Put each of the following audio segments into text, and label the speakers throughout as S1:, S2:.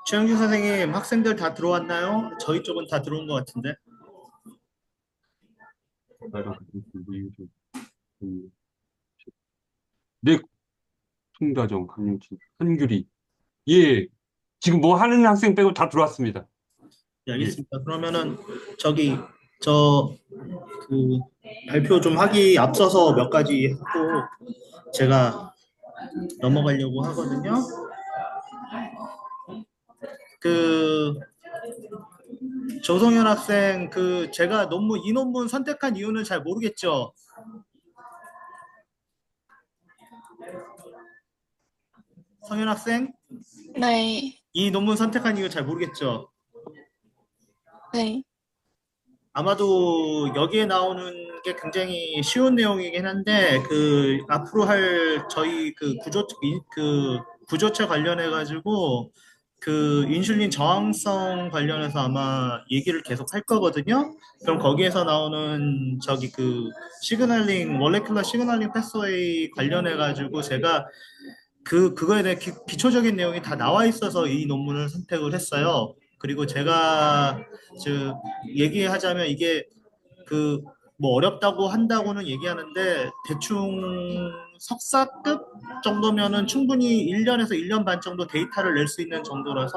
S1: 최영준 선생님, 학생들 다 들어왔나요? 저희 쪽은 다 들어온 것 같은데.
S2: 네, 송다정, 강윤진, 한규리. 예, 지금 뭐 하는 학생 빼고 다 들어왔습니다.
S1: 네,
S2: 예.
S1: 알겠습니다. 그러면은 저기 저 그 발표 좀 하기 앞서서 몇 가지 하고 제가 넘어가려고 하거든요. 그 조성현 학생 그 제가 이 논문 선택한 이유는 잘 모르겠죠. 성현 학생
S3: 네,
S1: 이 논문 선택한 이유 잘 모르겠죠.
S3: 네,
S1: 아마도 여기에 나오는 게 굉장히 쉬운 내용이긴 한데 그 앞으로 할 저희 그 구조체 관련해 가지고 그 인슐린 저항성 관련해서 아마 얘기를 계속 할 거거든요. 그럼 거기에서 나오는 저기 그 시그널링 몰레큘러 시그널링 패스웨이 관련해 가지고 제가 그거에 대해 기초적인 내용이 다 나와 있어서 이 논문을 선택을 했어요. 그리고 제가 즉 얘기하자면 이게 그 뭐 어렵다고 한다고는 얘기하는데 대충 석사급 정도면은 충분히 1년에서 1년 반 정도 데이터를 낼 수 있는 정도라서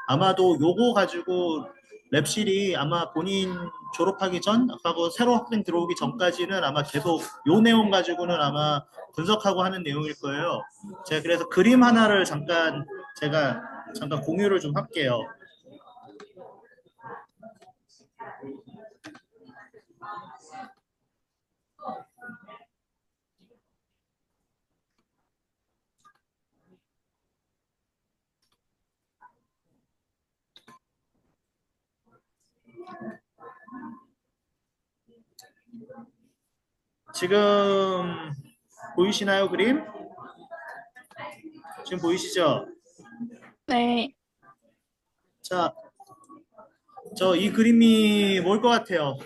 S1: 아마도 요거 가지고 랩실이 아마 본인 졸업하기 전 하고 새로 학생 들어오기 전까지는 아마 계속 요 내용 가지고는 아마 분석하고 하는 내용일 거예요. 제가 그래서 그림 하나를 제가 잠깐 공유를 좀 할게요. 지금 보이시나요, 그림? 지금 보이시죠?
S3: 네.
S1: 자, 저 이 그림이 뭘 것 같아요?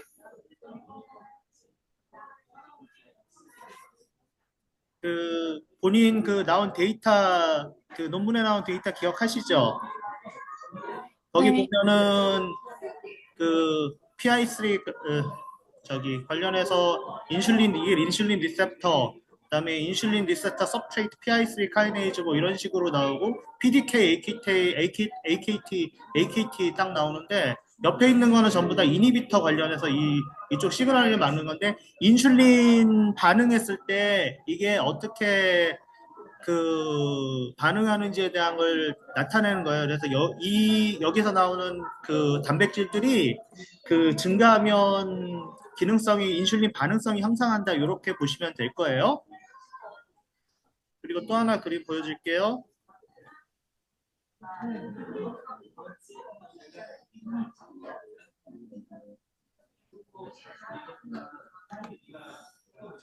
S1: 그 본인 그 나온 데이터 그 논문에 나온 데이터 기억하시죠? 거기
S3: 네.
S1: 보면은 그 PI3 저기 관련해서 이게 인슐린 리셉터 그다음에 인슐린 리셉터 서브스트레이트 PI3 카이네이즈 뭐 이런 식으로 나오고 PDK, AKT 딱 나오는데 옆에 있는 거는 전부 다 이니비터 관련해서 이쪽 시그널을 막는 건데 인슐린 반응했을 때 이게 어떻게 그 반응하는지에 대한 걸 나타내는 거예요. 그래서 여기서 나오는 그 단백질들이 그 증가하면 기능성이 인슐린 반응성이 향상한다 이렇게 보시면 될 거예요. 그리고 또 하나 그림 보여줄게요.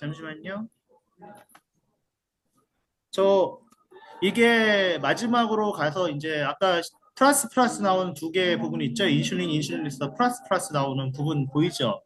S1: 잠시만요. 이게 마지막으로 가서 이제 아까 플러스 나오는 두 개의 부분이 있죠. 인슐린 리서 플러스 나오는 부분 보이죠?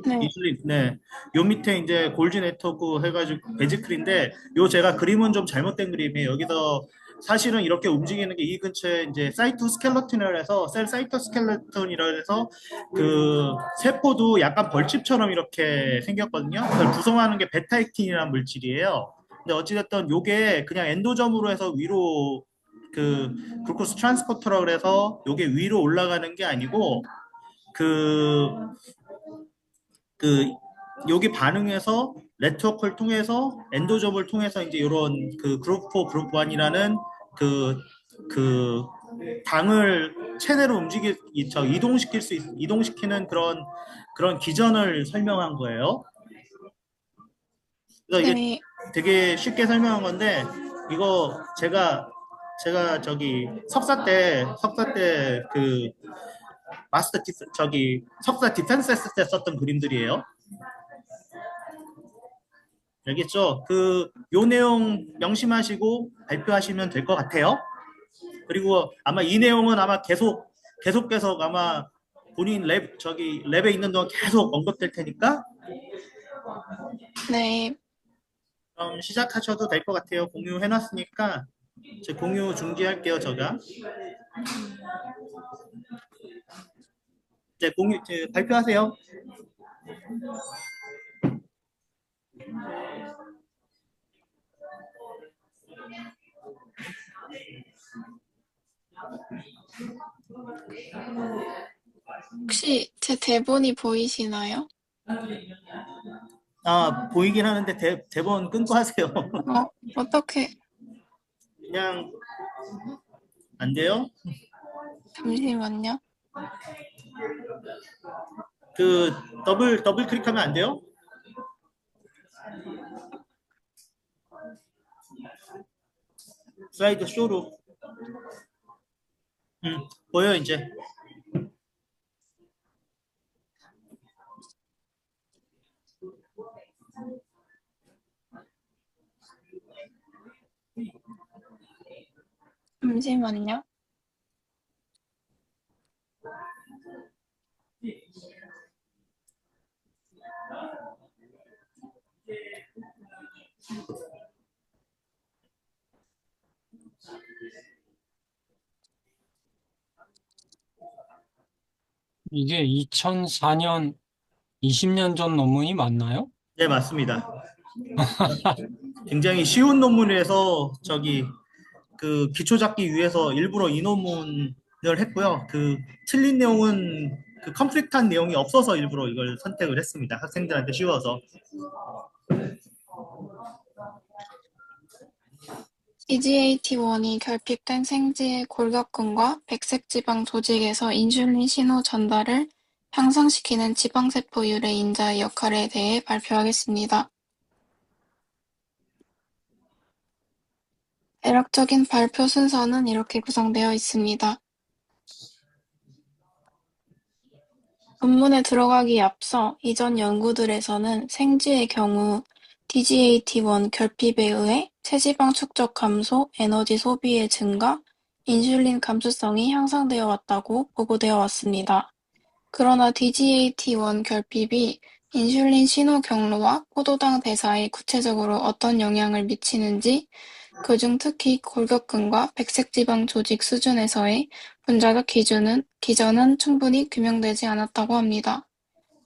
S3: 네.
S1: 인슐린, 네. 요 밑에 이제 골지 네트워크 해가지고 베지클인데 요 제가 그림은 좀 잘못된 그림이에요. 여기서 사실은 이렇게 움직이는 게 이 근처에 이제 사이토스켈레톤이라 해서 셀 사이토스켈레톤이라 해서 그 세포도 약간 벌집처럼 이렇게 생겼거든요. 그걸 구성하는 게 베타액틴이라는 물질이에요. 근데 어찌됐든 요게 그냥 엔도점으로 해서 위로 그 글루코스 트랜스포터라고 그래서 요게 위로 올라가는 게 아니고 그 그 여기 반응해서 네트워크를 통해서 엔도점을 통해서 이제 이런 그 그룹 4, 그룹 1이라는 그, 그 당을 체내로 이동시키는 그런 기전을 설명한 거예요. 그래서 이게
S3: 네.
S1: 되게 쉽게 설명한 건데 이거 제가 저기 석사 때 그 저기 석사 디펜스 했을 때 썼던 그림들이에요. 알겠죠? 요 내용 명심하시고 발표하시면 될 것 같아요. 그리고 아마 이 내용은 아마 계속 아마 본인 랩에 있는 동안 계속 언급될 테니까
S3: 네.
S1: 그럼 시작하셔도 될 것 같아요. 공유해놨으니까 제 공유 중지할게요, 제가. 이제 발표하세요.
S3: 혹시 제 대본이 보이시나요?
S1: 아, 보이긴 하는데 대본 끊고 하세요.
S3: 어떻게,
S1: 그냥 안 돼요?
S3: 잠시만요.
S1: 그 더블 클릭하면 안 돼요? 슬라이드 쇼로. 보여 이제.
S3: 잠시만요.
S4: 이게 2004년, 20년 전 논문이 맞나요?
S1: 네, 맞습니다. 굉장히 쉬운 논문에서 기초 잡기 위해서 일부러 이 논문을 했고요. 틀린 내용은 컴플릿한 내용이 없어서 일부러 이걸 선택을 했습니다. 학생들한테 쉬워서.
S3: EGAT1이 결핍된 생지의 골격근과 백색지방 조직에서 인슐린 신호 전달을 향상시키는 지방세포 유래 인자의 역할에 대해 발표하겠습니다. 대략적인 발표 순서는 이렇게 구성되어 있습니다. 논문에 들어가기에 앞서 이전 연구들에서는 생쥐의 경우 DGAT1 결핍에 의해 체지방 축적 감소, 에너지 소비의 증가, 인슐린 감수성이 향상되어 왔다고 보고되어 왔습니다. 그러나 DGAT1 결핍이 인슐린 신호 경로와 포도당 대사에 구체적으로 어떤 영향을 미치는지, 그중 특히 골격근과 백색지방 조직 수준에서의 분자적 기전은 충분히 규명되지 않았다고 합니다.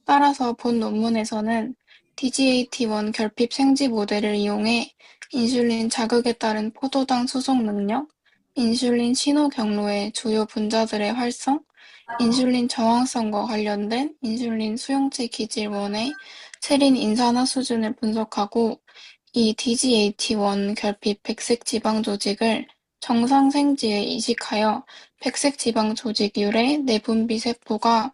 S3: 따라서 본 논문에서는 DGAT1 결핍 생지 모델을 이용해 인슐린 자극에 따른 포도당 수송 능력, 인슐린 신호 경로의 주요 분자들의 활성, 인슐린 저항성과 관련된 인슐린 수용체 기질원의 세린 인산화 수준을 분석하고 이 DGAT1 결핍 백색 지방 조직을 정상 생지에 이식하여 백색 지방 조직 유래 내분비 세포가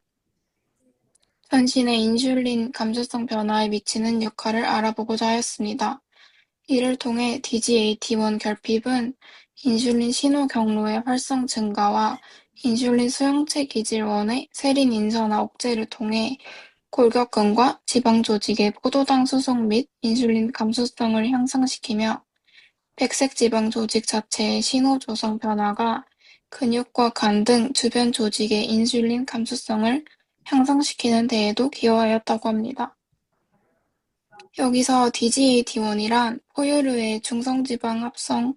S3: 전신의 인슐린 감수성 변화에 미치는 역할을 알아보고자 하였습니다. 이를 통해 DGAT1 결핍은 인슐린 신호 경로의 활성 증가와 인슐린 수용체 기질원의 세린 인산화 억제를 통해 골격근과 지방 조직의 포도당 수송 및 인슐린 감수성을 향상시키며 백색 지방 조직 자체의 신호 조성 변화가 근육과 간 등 주변 조직의 인슐린 감수성을 향상시키는 데에도 기여하였다고 합니다. 여기서 DGAT1이란 포유류의 중성지방 합성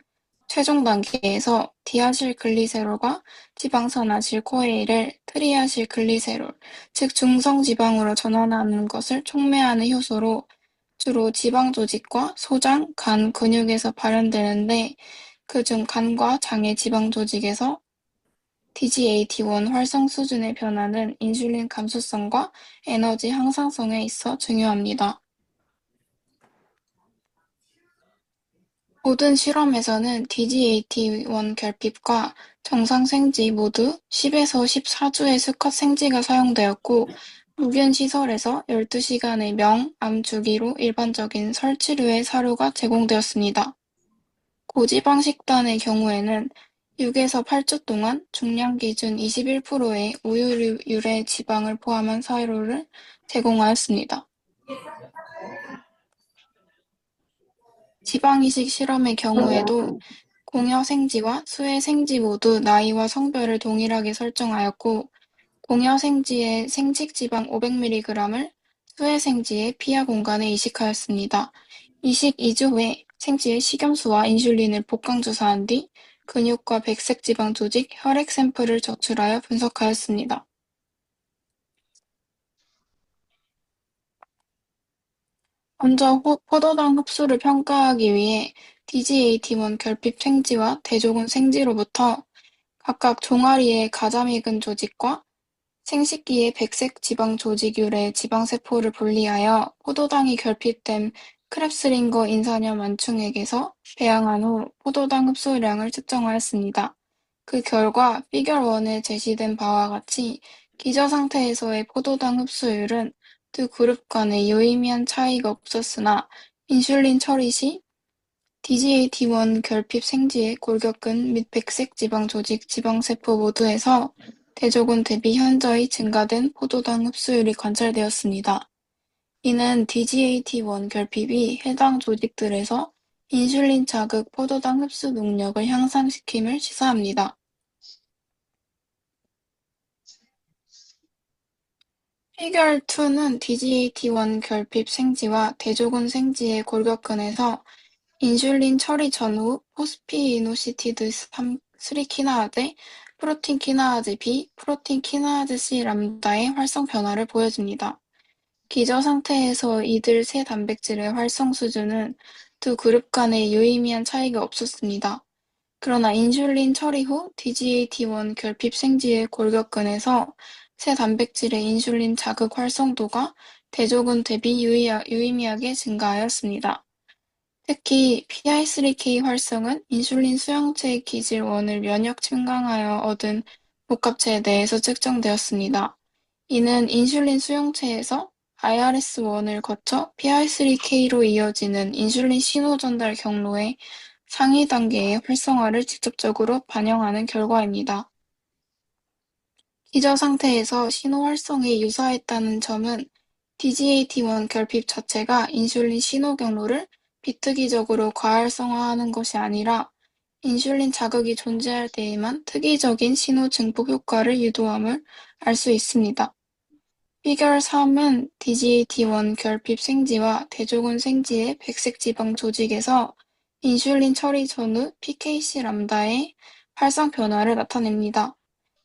S3: 최종 단계에서 디아실 글리세롤과 지방산화실 코에이를 트리아실 글리세롤, 즉 중성지방으로 전환하는 것을 촉매하는 효소로 주로 지방 조직과 소장, 간, 근육에서 발현되는데 그중 간과 장의 지방 조직에서 DGAT1 활성 수준의 변화는 인슐린 감수성과 에너지 향상성에 있어 중요합니다. 모든 실험에서는 DGAT1 결핍과 정상 생지 모두 10에서 14주의 수컷 생지가 사용되었고 무균 시설에서 12시간의 명, 암 주기로 일반적인 설치류의 사료가 제공되었습니다. 고지방 식단의 경우에는 6에서 8주 동안 중량 기준 21%의 우유 유래 지방을 포함한 사료를 제공하였습니다. 지방이식 실험의 경우에도 공여 생지와 수의 생지 모두 나이와 성별을 동일하게 설정하였고, 공여 생지의 생식 지방 500mg을 수의 생지의 피하 공간에 이식하였습니다. 이식 2주 후에 생지의 식염수와 인슐린을 복강 주사한 뒤 근육과 백색 지방 조직, 혈액 샘플을 적출하여 분석하였습니다. 먼저 포도당 흡수를 평가하기 위해 DGAT1 결핍 생지와 대조군 생지로부터 각각 종아리의 가자미근 조직과 생식기의 백색 지방 조직율의 지방세포를 분리하여 포도당이 결핍된 크랩스링거 인산염 완충액에서 배양한 후 포도당 흡수량을 측정하였습니다. 그 결과 피겨 1에 제시된 바와 같이 기저 상태에서의 포도당 흡수율은 두 그룹 간에 유의미한 차이가 없었으나 인슐린 처리 시 DGAT1 결핍 생지의 골격근 및 백색 지방 조직 지방세포 모두에서 대조군 대비 현저히 증가된 포도당 흡수율이 관찰되었습니다. 이는 DGAT1 결핍이 해당 조직들에서 인슐린 자극 포도당 흡수 능력을 향상시킴을 시사합니다. 피겨 2는 DGAT1 결핍 생지와 대조군 생지의 골격근에서 인슐린 처리 전후 포스피이노시티드 3키나아제, 프로틴 키나아제 B, 프로틴 키나아제 C 람다의 활성 변화를 보여줍니다. 기저 상태에서 이들 세 단백질의 활성 수준은 두 그룹 간에 유의미한 차이가 없었습니다. 그러나 인슐린 처리 후 DGAT1 결핍 생지의 골격근에서 세 단백질의 인슐린 자극 활성도가 대조군 대비 유의미하게 증가하였습니다. 특히 PI3K 활성은 인슐린 수용체의 기질 원을 면역 침강하여 얻은 복합체 내에서 측정되었습니다. 이는 인슐린 수용체에서 IRS1을 거쳐 PI3K로 이어지는 인슐린 신호 전달 경로의 상위 단계의 활성화를 직접적으로 반영하는 결과입니다. 기저 상태에서 신호 활성에 유사했다는 점은 DGAT1 결핍 자체가 인슐린 신호 경로를 비특이적으로 과활성화하는 것이 아니라 인슐린 자극이 존재할 때에만 특이적인 신호 증폭 효과를 유도함을 알 수 있습니다. 피겨 3은 DGAT1 결핍 생지와 대조군 생지의 백색 지방 조직에서 인슐린 처리 전후 PKC 람다의 활성 변화를 나타냅니다.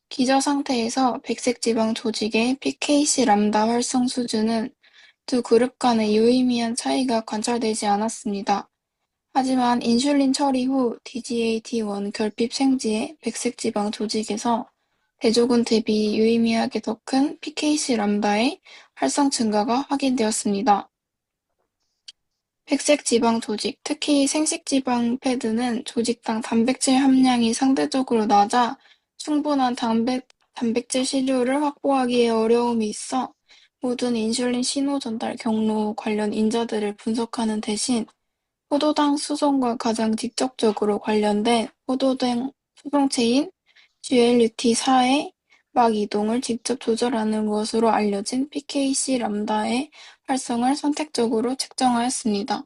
S3: 기저 상태에서 백색 지방 조직의 PKC 람다 활성 수준은 두 그룹 간의 유의미한 차이가 관찰되지 않았습니다. 하지만 인슐린 처리 후 DGAT1 결핍 생지의 백색 지방 조직에서 대조군 대비 유의미하게 더 큰 PKC 람다의 활성 증가가 확인되었습니다. 백색 지방 조직, 특히 생식지방 패드는 조직당 단백질 함량이 상대적으로 낮아 충분한 단백질 시료를 확보하기에 어려움이 있어 모든 인슐린 신호 전달 경로 관련 인자들을 분석하는 대신 포도당 수송과 가장 직접적으로 관련된 포도당 수송체인 GLUT4의 막 이동을 직접 조절하는 것으로 알려진 PKC 람다의 활성을 선택적으로 측정하였습니다.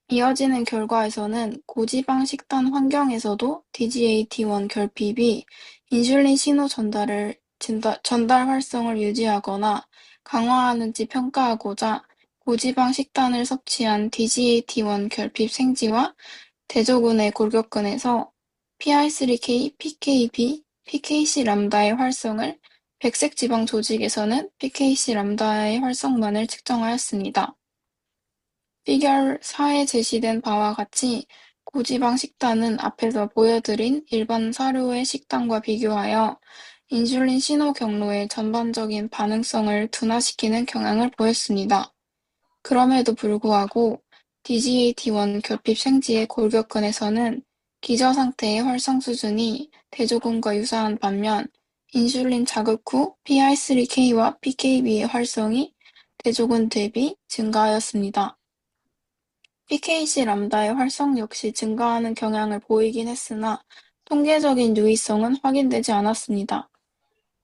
S3: 이어지는 결과에서는 고지방 식단 환경에서도 DGAT1 결핍이 인슐린 신호 전달 활성을 유지하거나 강화하는지 평가하고자 고지방 식단을 섭취한 DGAT1 결핍 생지와 대조군의 골격근에서 PI3K, PKB, PKC 람다의 활성을 백색 지방 조직에서는 PKC 람다의 활성만을 측정하였습니다. 피겨 4에 제시된 바와 같이 고지방 식단은 앞에서 보여드린 일반 사료의 식단과 비교하여 인슐린 신호 경로의 전반적인 반응성을 둔화시키는 경향을 보였습니다. 그럼에도 불구하고 DGAT1 결핍 생지의 골격근에서는 기저 상태의 활성 수준이 대조군과 유사한 반면 인슐린 자극 후 PI3K와 PKB의 활성이 대조군 대비 증가하였습니다. PKC 람다의 활성 역시 증가하는 경향을 보이긴 했으나 통계적인 유의성은 확인되지 않았습니다.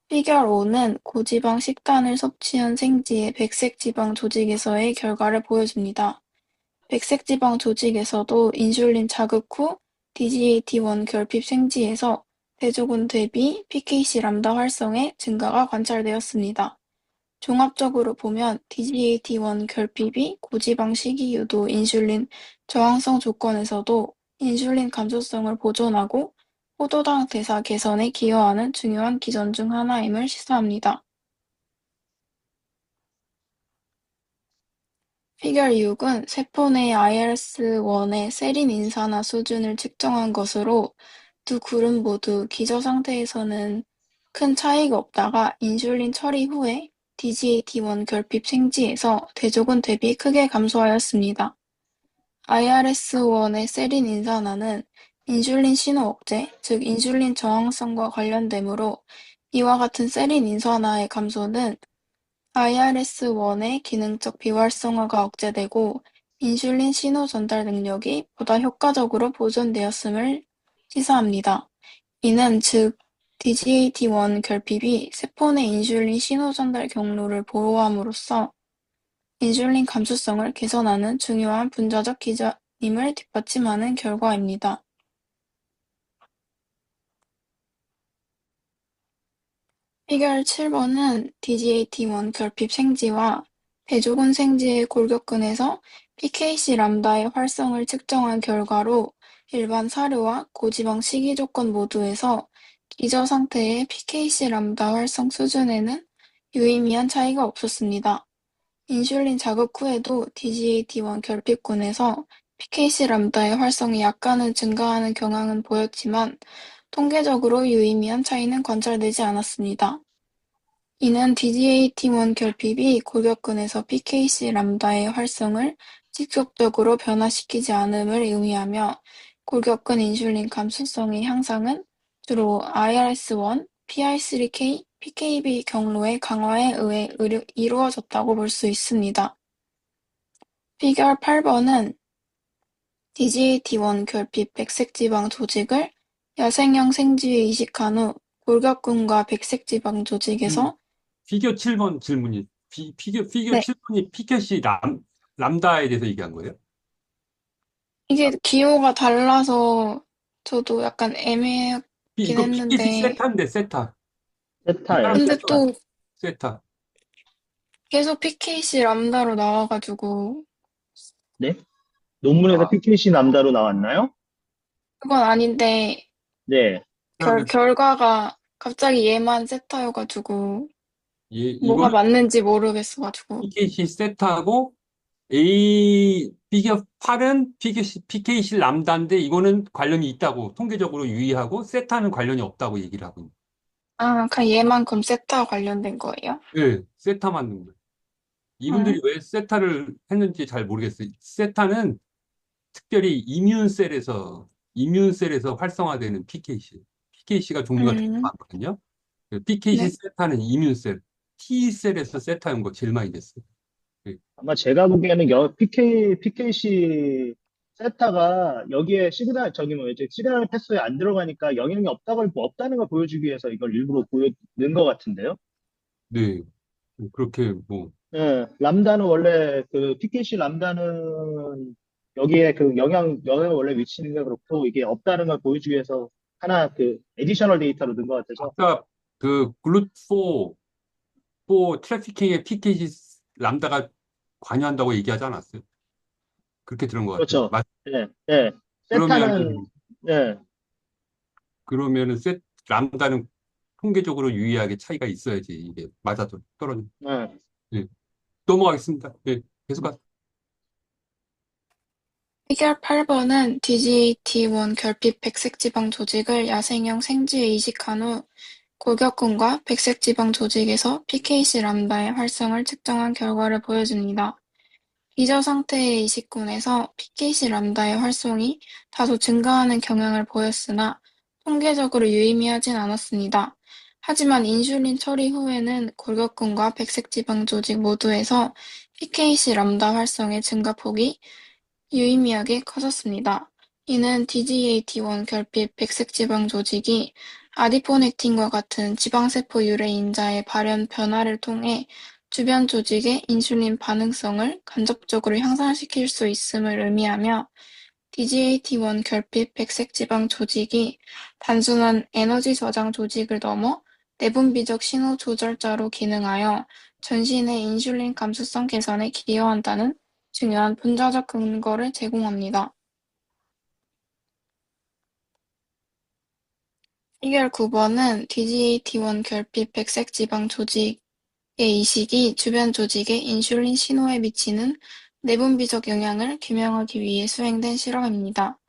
S3: 피겨 5는 고지방 식단을 섭취한 생지의 백색지방 조직에서의 결과를 보여줍니다. 백색지방 조직에서도 인슐린 자극 후 DGAT1 결핍 생지에서 대조군 대비 PKC 람다 활성의 증가가 관찰되었습니다. 종합적으로 보면 DGAT1 결핍이 고지방 식이 유도 인슐린 저항성 조건에서도 인슐린 감소성을 보존하고 포도당 대사 개선에 기여하는 중요한 기전 중 하나임을 시사합니다. 피겨 6은 세포 내 IRS1의 세린 인산화 수준을 측정한 것으로 두 그룹 모두 기저 상태에서는 큰 차이가 없다가 인슐린 처리 후에 DGAT1 결핍 생지에서 대조군 대비 크게 감소하였습니다. IRS1의 세린 인산화는 인슐린 신호 억제, 즉 인슐린 저항성과 관련되므로 이와 같은 세린 인산화의 감소는 IRS1의 기능적 비활성화가 억제되고 인슐린 신호 전달 능력이 보다 효과적으로 보존되었음을 시사합니다. 이는 즉 DGAT1 결핍이 세포 내 인슐린 신호 전달 경로를 보호함으로써 인슐린 감수성을 개선하는 중요한 분자적 기전임을 뒷받침하는 결과입니다. 피겨 7번은 DGAT1 결핍 생지와 대조군 생지의 골격근에서 PKC 람다의 활성을 측정한 결과로 일반 사료와 고지방 식이 조건 모두에서 기저 상태의 PKC 람다 활성 수준에는 유의미한 차이가 없었습니다. 인슐린 자극 후에도 DGAT1 결핍군에서 PKC 람다의 활성이 약간은 증가하는 경향은 보였지만 통계적으로 유의미한 차이는 관찰되지 않았습니다. 이는 DGAT1 결핍이 골격근에서 PKC 람다의 활성을 직접적으로 변화시키지 않음을 의미하며 골격근 인슐린 감수성의 향상은 주로 IRS1, PI3K, PKB 경로의 강화에 의해 이루어졌다고 볼 수 있습니다. 피겨 8번은 DGAT1 결핍 백색지방 조직을 야생형 생쥐에 이식한 후 골격근과 백색지방 조직에서
S2: 피겨 7번 질문이, 피겨
S3: 네,
S2: 7번이 피켓이 람다에 대해서 얘기한 거예요?
S3: 이게 기호가 달라서 저도 약간 애매하긴
S2: 이거 피켓이
S3: 했는데
S2: 세타인데, 세타. 이 사람
S1: 세타요.
S3: 근데
S2: 세타,
S3: 또
S2: 세타.
S3: 계속 PKC 람다로 나와가지고
S1: 네? 논문에서
S2: 아,
S1: PKC 남다로 나왔나요?
S3: 그건 아닌데
S1: 네.
S2: 그러면
S3: 결과가 갑자기 얘만 세타여가지고 뭐가
S2: 이거는
S3: 맞는지 모르겠어가지고
S2: PKC 세타하고 피겨 8은 PKC 람다인데 이거는 관련이 있다고 통계적으로 유의하고 세타는 관련이 없다고 얘기를 하고 있는
S3: 아 그냥 얘만큼 세타 관련된 거예요?
S2: 거예요. 네, 세타 맞는 거예요. 이분들이
S3: 응?
S2: 왜 세타를 했는지 잘 모르겠어요. 세타는 특별히 이뮨셀에서 활성화되는 PKC. PKC가 종류가 되게
S3: 음,
S2: 많거든요. PKC
S3: 네.
S2: 세타는 이뮨셀, T셀에서 세타인 거 제일 많이 됐어요. 네.
S1: 아마 제가 보기에는 PKC 세타가 여기에 시그널, 저기 뭐지, 시그널 패스에 안 들어가니까 영향이 없다는 걸 보여주기 위해서 이걸 일부러 보여는 것 같은데요.
S2: 네. 그렇게 뭐
S1: 예, 람다는 원래 그 PKC 람다는 여기에 그 영향을 원래 미치는 게 그렇고 이게 없다는 걸 보여주기 위해서 하나 그 에디셔널 데이터로 넣은 것 같아서
S2: 아까 그 글루트4 트래피킹에 PKC 람다가 관여한다고 얘기하지 않았어요? 그렇게 들은 것 같아요.
S1: 그렇죠. 예, 예. 세타는
S2: 그러면은
S1: 예,
S2: 그러면은 람다는 통계적으로 유의하게 차이가 있어야지 이게 맞아도 떨어져.
S1: 예.
S2: 네. 넘어가겠습니다. 네. 계속 가.
S3: 해결 8번은 DGAT1 결핍 백색지방 조직을 야생형 생쥐에 이식한 후 골격근과 백색지방 조직에서 PKC 람다의 활성을 측정한 결과를 보여줍니다. 기저 상태의 이식군에서 PKC 람다의 활성이 다소 증가하는 경향을 보였으나 통계적으로 유의미하진 않았습니다. 하지만 인슐린 처리 후에는 골격근과 백색지방 조직 모두에서 PKC 람다 활성의 증가폭이 유의미하게 커졌습니다. 이는 DGAT1 결핍 백색지방 조직이 아디포넥틴과 같은 지방세포 유래 인자의 발현 변화를 통해 주변 조직의 인슐린 반응성을 간접적으로 향상시킬 수 있음을 의미하며 DGAT1 결핍 백색지방 조직이 단순한 에너지 저장 조직을 넘어 내분비적 신호 조절자로 기능하여 전신의 인슐린 감수성 개선에 기여한다는 중요한 분자적 근거를 제공합니다. 해결 9번은 DGAT1 결핍 백색지방 조직의 이식이 주변 조직의 인슐린 신호에 미치는 내분비적 영향을 규명하기 위해 수행된 실험입니다.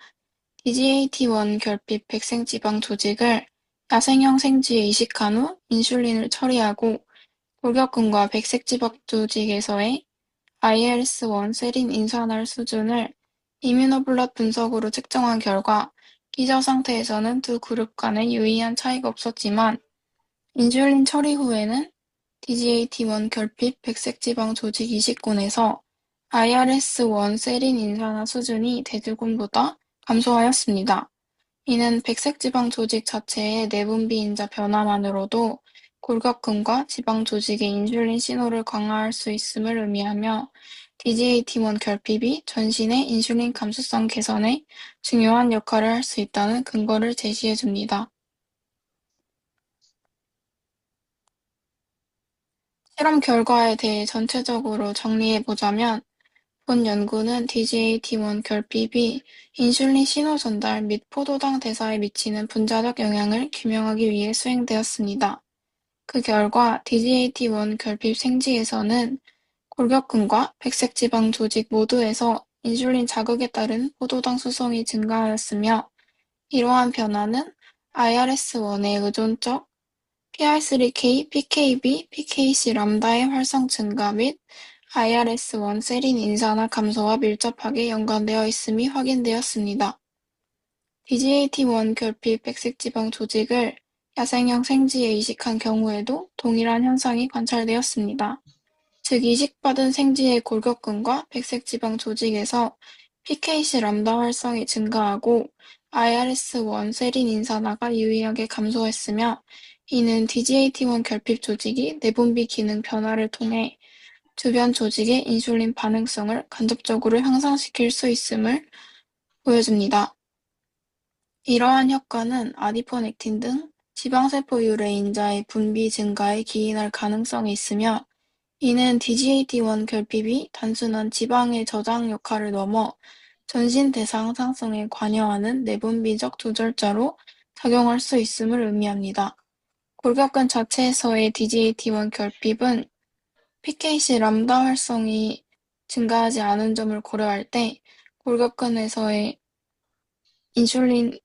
S3: DGAT1 결핍 백색지방 조직을 야생형 생쥐에 이식한 후 인슐린을 처리하고 골격근과 백색지방 조직에서의 IRS1 세린 인산화 수준을 이뮤노블럿 분석으로 측정한 결과 기저 상태에서는 두 그룹 간에 유의한 차이가 없었지만 인슐린 처리 후에는 DGAT1 결핍 백색지방 조직 이식군에서 IRS1 세린 인산화 수준이 대두군보다 감소하였습니다. 이는 백색지방 조직 자체의 내분비 인자 변화만으로도 골격근과 지방 조직의 인슐린 신호를 강화할 수 있음을 의미하며 DGAT1 결핍이 전신의 인슐린 감수성 개선에 중요한 역할을 할 수 있다는 근거를 제시해 줍니다. 실험 결과에 대해 전체적으로 정리해 보자면 본 연구는 DGAT1 결핍이 인슐린 신호 전달 및 포도당 대사에 미치는 분자적 영향을 규명하기 위해 수행되었습니다. 그 결과 DGAT1 결핍 생쥐에서는 골격근과 백색지방 조직 모두에서 인슐린 자극에 따른 포도당 수송이 증가하였으며 이러한 변화는 IRS1의 의존적 PR3K, PKB, PKC 람다의 활성 증가 및 IRS1 세린 인산화 감소와 밀접하게 연관되어 있음이 확인되었습니다. DGAT1 결핍 백색지방 조직을 야생형 생쥐에 이식한 경우에도 동일한 현상이 관찰되었습니다. 즉 이식받은 생쥐의 골격근과 백색지방 조직에서 PKC 람다 활성이 증가하고 IRS1 세린 인산화가 유의하게 감소했으며 이는 DGAT1 결핍 조직이 내분비 기능 변화를 통해 주변 조직의 인슐린 반응성을 간접적으로 향상시킬 수 있음을 보여줍니다. 이러한 효과는 아디포넥틴 등 지방세포 유래 인자의 분비 증가에 기인할 가능성이 있으며 이는 DGAT1 결핍이 단순한 지방의 저장 역할을 넘어 전신 대사 향상성에 관여하는 내분비적 조절자로 작용할 수 있음을 의미합니다. 골격근 자체에서의 DGAT1 결핍은 PKC 람다 활성이 증가하지 않은 점을 고려할 때 골격근에서의 인슐린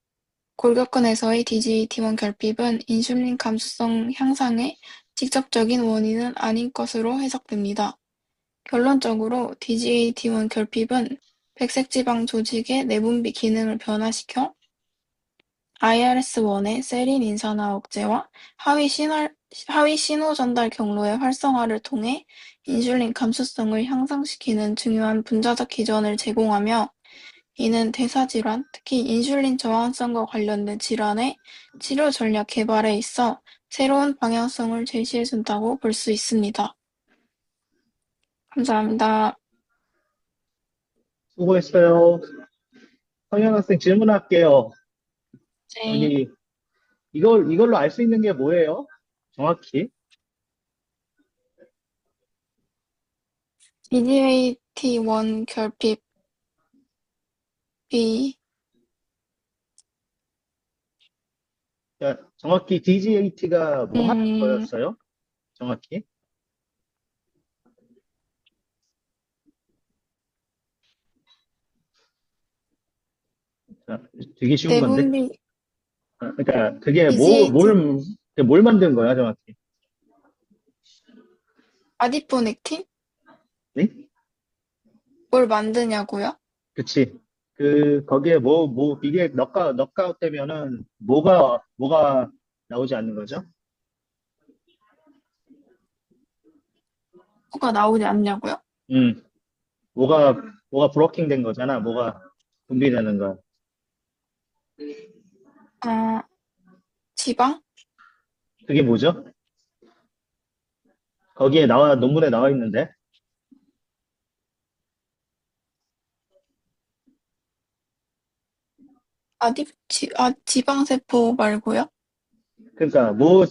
S3: 골격근에서의 DGAT1 결핍은 인슐린 감수성 향상의 직접적인 원인은 아닌 것으로 해석됩니다. 결론적으로 DGAT1 결핍은 백색지방 조직의 내분비 기능을 변화시켜 IRS1의 세린 인산화 억제와 하위 신호 전달 경로의 활성화를 통해 인슐린 감수성을 향상시키는 중요한 분자적 기전을 제공하며 이는 대사질환, 특히 인슐린 저항성과 관련된 질환의 치료 전략 개발에 있어 새로운 방향성을 제시해준다고 볼 수 있습니다. 감사합니다.
S1: 수고했어요. 성현 학생 질문할게요.
S3: 네,
S1: 여기 이걸로 알 수 있는 게 뭐예요? 정확히?
S3: DGAT1 결핍이
S1: 그러니까 정확히 DGAT가 뭐 하는 거였어요? 정확히? 자, 되게 쉬운 건데.
S3: 내분비
S1: 그러니까 그게
S3: DGAT
S1: 뭘 만든 거야, 정확히?
S3: 아디포넥틴?
S1: 네?
S3: 뭘 만드냐고요?
S1: 그치. 거기에 이게 넉아웃 되면은 뭐가 나오지 않는 거죠?
S3: 뭐가 나오지 않냐고요?
S1: 음, 뭐가 브로킹 된 거잖아. 뭐가 분비되는 거.
S3: 아, 지방?
S1: 그게 뭐죠? 거기에 논문에 나와 있는데.
S3: 지방세포 말고요?
S1: 그러니까 뭐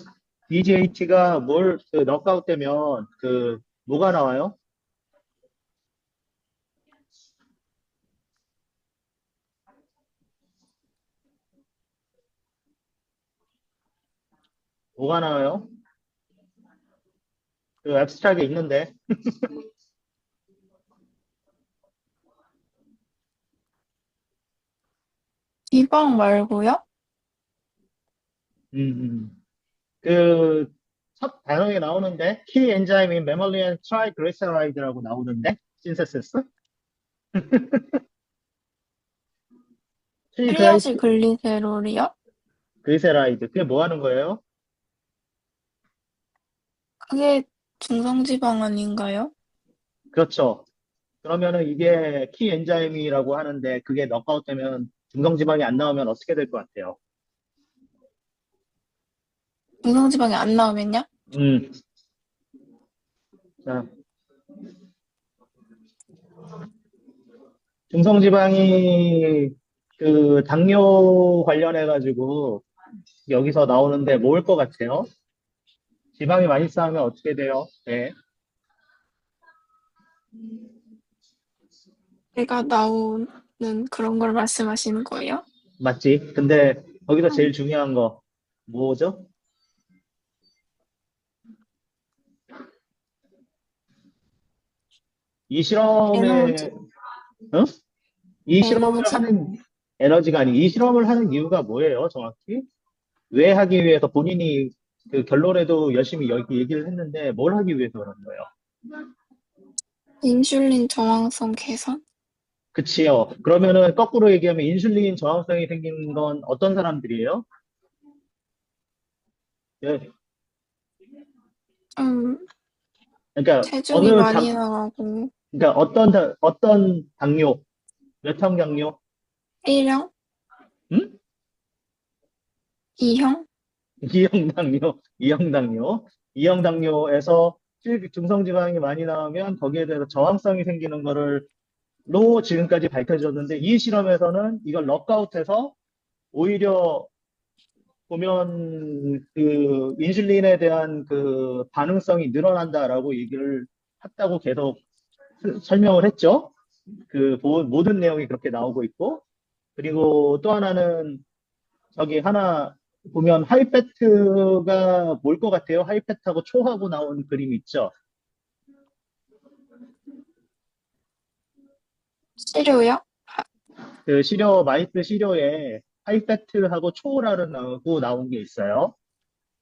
S1: DGAT가 그 넉아웃 되면 뭐가 나와요? 뭐가 나와요? 그 앱스트랙에 있는데.
S3: 지방 말고요?
S1: 음, 음. 그 첫 단어에 나오는데 키 엔자임인 메멀리안 트라이그리세라이드라고 나오는데 신세시스?
S3: 트리아실 글리세롤이요?
S1: 그리세라이드 그게 뭐 하는 거예요?
S3: 그게 중성지방 아닌가요?
S1: 그렇죠. 그러면은 이게 키 엔자임이라고 하는데 그게 넉아웃 되면 중성지방이 안 나오면 어떻게 될 것 같아요?
S3: 중성지방이 안 나오면요?
S1: 음, 자, 중성지방이 그 당뇨 관련해가지고 여기서 나오는데 뭘 것 같아요? 지방이 많이 쌓이면 어떻게 돼요? 네,
S3: 배가 나오는 그런 걸 말씀하시는 거예요?
S1: 맞지? 근데 거기서 제일 중요한 거 뭐죠? 이 실험에
S3: 에너지,
S1: 어? 이 실험을
S3: 에너지?
S1: 하는 에너지가 아니 이 실험을 하는 이유가 뭐예요? 정확히? 왜 하기 위해서 본인이 그 결론에도 열심히 여기 얘기를 했는데 뭘 하기 위해서 그런 거예요?
S3: 인슐린 저항성 개선?
S1: 그치요. 그러면은 거꾸로 얘기하면 인슐린 저항성이 생긴 건 어떤 사람들이에요? 예,
S3: 좀
S1: 그러니까
S3: 체중이 많이 나가고,
S1: 그러니까 어떤 당뇨, 몇형 당뇨,
S3: 1형?
S1: 음?
S3: 2형?
S1: 이형 당뇨, 이형 당뇨, 이형 당뇨에서 중성지방이 많이 나오면 거기에 대해서 저항성이 생기는 거를 로 지금까지 밝혀졌는데 이 실험에서는 이걸 넉아웃해서 오히려 보면 그 인슐린에 대한 그 반응성이 늘어난다라고 얘기를 했다고 계속 설명을 했죠. 모든 내용이 그렇게 나오고 있고 그리고 또 하나는 저기 하나 보면 하이패트가 뭘 것 같아요? 하이패트하고 초하고 나온 그림 있죠.
S3: 치료요?
S1: 그 마이스 시료에 하이패트하고 초라는 나오고 나온 게 있어요.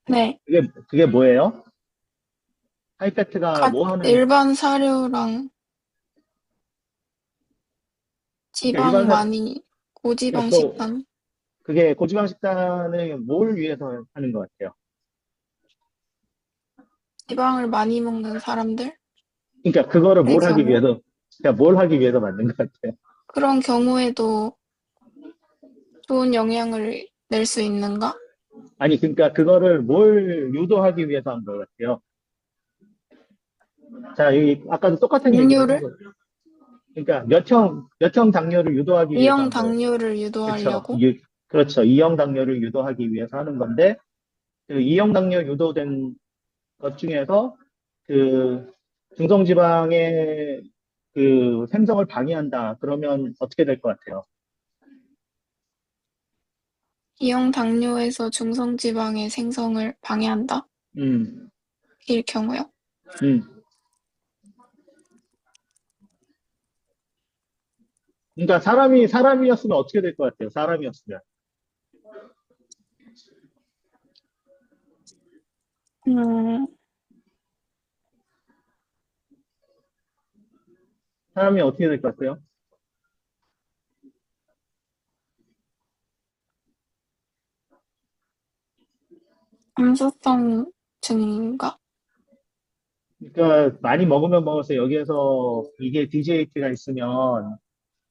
S3: 네.
S1: 그게 뭐예요? 하이패트가 뭐 하는,
S3: 일반 사료랑
S1: 그러니까 일반
S3: 지방 많이, 고지방
S1: 그러니까
S3: 식단,
S1: 그게 고지방 식단을 뭘 위해서 하는 것 같아요?
S3: 지방을 많이 먹는 사람들?
S1: 그러니까 그거를
S3: 의
S1: 뭘 하기
S3: 경우?
S1: 위해서, 그러니까 뭘 하기 위해서 만든 것 같아요?
S3: 그런 경우에도 좋은 영향을 낼 수 있는가?
S1: 아니, 그러니까 그거를 뭘 유도하기 위해서 한 것 같아요? 자, 아까도 똑같은 얘기를 한
S3: 당뇨를?
S1: 거예요. 그러니까 몇 형 당뇨를 유도하기 위해서
S3: 이형
S1: 한 거예요.
S3: 당뇨를
S1: 그렇죠.
S3: 유도하려고?
S1: 그렇죠. 2형 당뇨를 유도하기 위해서 하는 건데, 그 2형 당뇨 유도된 것 중에서 그 중성지방의 그 생성을 방해한다. 그러면 어떻게 될 것 같아요?
S3: 이형 당뇨에서 중성지방의 생성을 방해한다?
S1: 음,
S3: 일 경우요?
S1: 음. 그러니까 사람이었으면 어떻게 될 것 같아요? 사람이었으면.
S3: 음,
S1: 사람이 어떻게 될 것 같아요?
S3: 감수성 증가?
S1: 그러니까 많이 먹으면 먹어서 여기에서 이게 DGAT가 있으면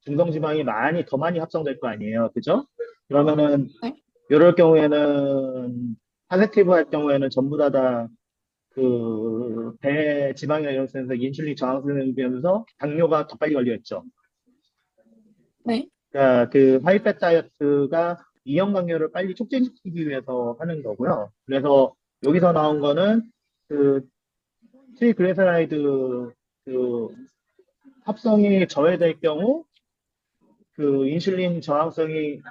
S1: 중성지방이 더 많이 합성될 거 아니에요. 그죠? 그러면은
S3: 네.
S1: 이럴 경우에는 파세티브 할 경우에는 전부 다 그 배 지방이나 이런 데서 인슐린 저항성이 되면서 당뇨가 더 빨리 걸려있죠.
S3: 네,
S1: 그러니까 그 하이팻 다이어트가 이형 당뇨를 빨리 촉진시키기 위해서 하는 거고요. 그래서 여기서 나온 거는 그 트리글리세라이드 그 합성이 저해될 경우 그 인슐린 저항성이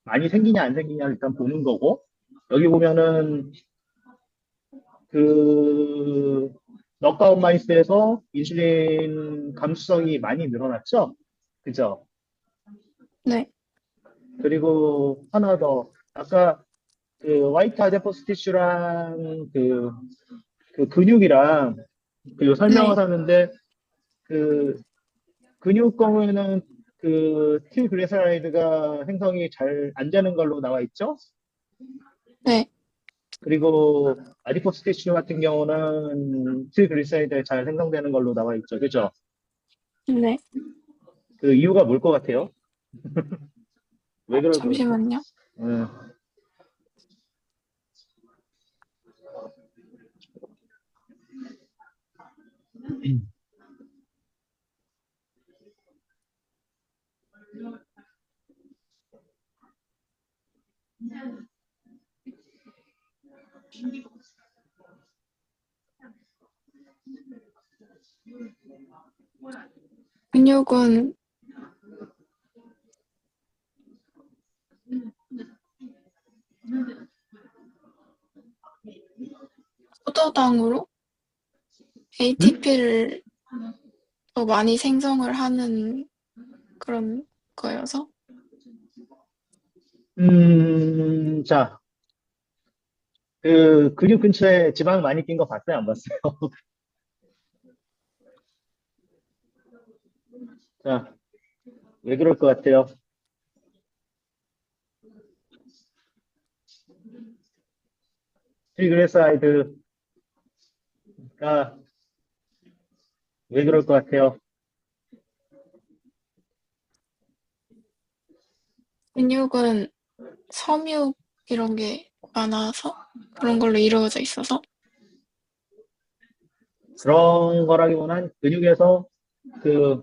S1: 많이 생기냐 안 생기냐 일단 보는 거고 여기 보면은 그 너크아웃 마이스에서 인슐린 감수성이 많이 늘어났죠? 그죠?
S3: 네,
S1: 그리고 하나 더 아까 그 화이트 아데포스 티슈랑 그 근육이랑 그 설명을
S3: 네,
S1: 하는데 그 근육 경우에는 그 T글리세라이드가 생성이 잘 안 되는 걸로 나와 있죠?
S3: 네,
S1: 그리고 아디포스 티슈 같은 경우는 T글리세라이드 잘 생성되는 걸로 나와 있죠. 그죠?
S3: 네.
S1: 그 이유가 뭘 것 같아요? 왜 그럴 것 같아요?
S3: 잠시만요.
S1: 음,
S3: 근육은 포도당으로 ATP를 더 많이 생성을 하는 그런 거여서.
S1: 자, 그 근육 근처에 지방 많이 낀 거 봤어요? 안 봤어요? 자, 왜 그럴 것 같아요? 트리글리세라이드가 왜 그럴 것 같아요?
S3: 근육은 섬유 이런 게 많아서 그런 걸로 이루어져 있어서.
S1: 그런 거라기보다는 근육에서 그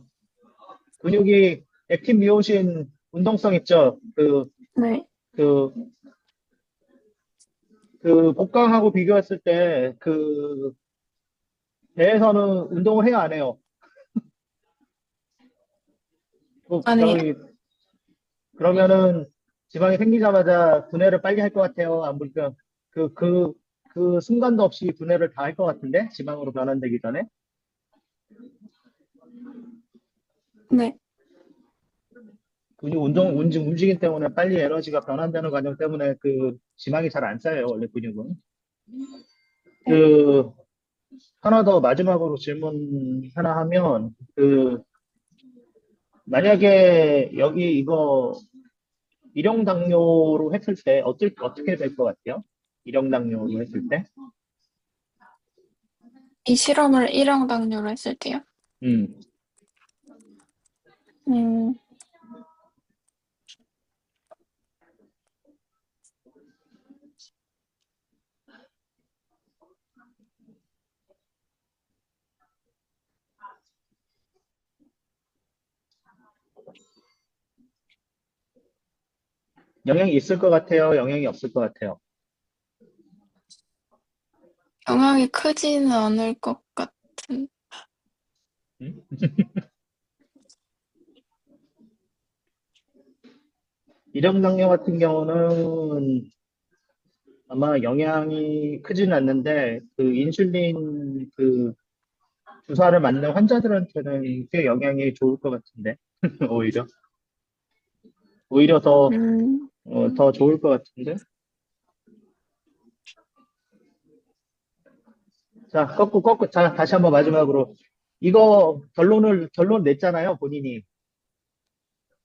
S1: 근육이 액틴 미오신 운동성 있죠?
S3: 네,
S1: 그, 그 복강하고 비교했을 때 배에서는 운동을 해야 안 해요?
S3: 안 해요.
S1: 저기 그러면은 지방이 생기자마자 분해를 빨리 할 것 같아요. 안 보니까 그, 그, 그 순간도 없이 분해를 다 할 것 같은데 지방으로 변환되기 전에
S3: 네,
S1: 근육 움직임 때문에 빨리 에너지가 변환되는 과정 때문에 그 지방이 잘 안 쌓여요. 원래 근육은.
S3: 네.
S1: 그 하나 더 마지막으로 질문 하나 하면 만약에 여기 이거 일형 당뇨로 했을 때 어떻게 될 것 같아요? 일형 당뇨로 했을 때?
S3: 이 실험을 1형 당뇨로 했을 때요.
S1: 음.
S3: 음,
S1: 영향이 있을 것 같아요? 영향이 없을 것 같아요?
S3: 영향이 크지는 않을 것 같은.
S1: 음? 일형 당뇨 같은 경우는 아마 영향이 크지는 않는데 그 인슐린 그 주사를 맞는 환자들한테는 꽤 영향이 좋을 것 같은데 오히려
S3: 음,
S1: 더 좋을 것 같은데 자 꺾고 자 다시 한번 마지막으로 이거 결론 냈잖아요 본인이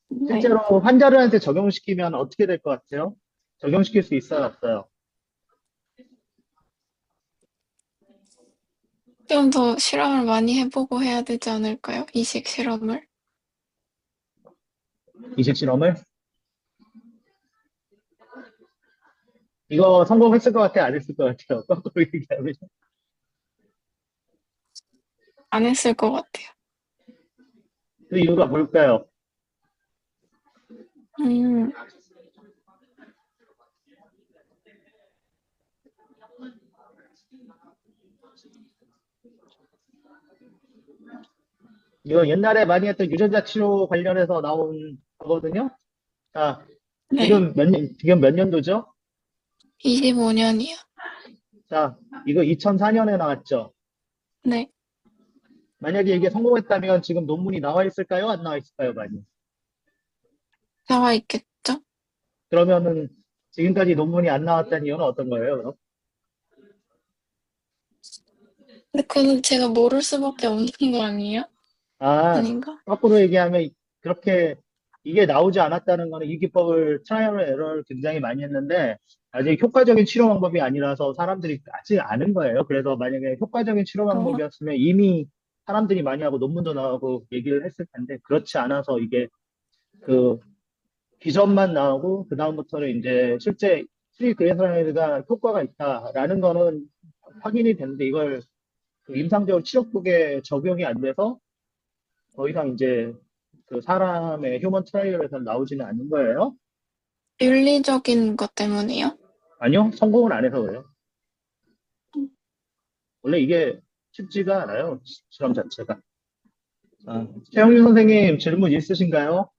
S3: 네.
S1: 실제로 환자들한테 적용시키면 어떻게 될 것 같아요? 적용시킬 수 있어요 없어요?
S3: 좀 더 실험을 많이 해보고 해야 되지 않을까요? 이식 실험을.
S1: 이식 실험을? 이거 성공했을 것 같아, 안 했을 것 같아요? 거꾸로 얘기하면.
S3: 안 했을 것 같아요.
S1: 그 이유가 뭘까요?
S3: 음,
S1: 이거 옛날에 많이 했던 유전자 치료 관련해서 나온 거거든요. 자,
S3: 네.
S1: 지금 몇 년도죠?
S3: 25년이요.
S1: 자, 이거 2004년에 나왔죠.
S3: 네.
S1: 만약에 이게 성공했다면 지금 논문이 나와 있을까요? 안 나와 있을까요? 많이.
S3: 나와 있겠죠?
S1: 그러면은 지금까지 논문이 안 나왔다는 이유는 어떤 거예요, 그럼?
S3: 근데 그건 제가 모를 수밖에 없는 거 아니에요?
S1: 아,
S3: 아닌가?
S1: 거꾸로 얘기하면 그렇게 이게 나오지 않았다는 거는 이 기법을 트라이얼 에러를 굉장히 많이 했는데 아직 효과적인 치료 방법이 아니라서 사람들이 아직 아는 거예요. 그래서 만약에 효과적인 치료
S3: 어,
S1: 방법이었으면 이미 사람들이 많이 하고 논문도 나오고 얘기를 했을 텐데 그렇지 않아서 이게 그 기전만 나오고 그다음부터는 이제 실제 트리글리세라이드가 효과가 있다라는 거는 확인이 됐는데 이걸 그 임상적으로 치료법에 적용이 안 돼서 더 이상 이제 그 사람의 휴먼 트라이얼에서 나오지는 않는 거예요.
S3: 윤리적인 것 때문이요?
S1: 아니요, 성공을 안 해서 그래요. 원래 이게 쉽지가 않아요, 실험 자체가. 아, 최영준 선생님 질문 있으신가요?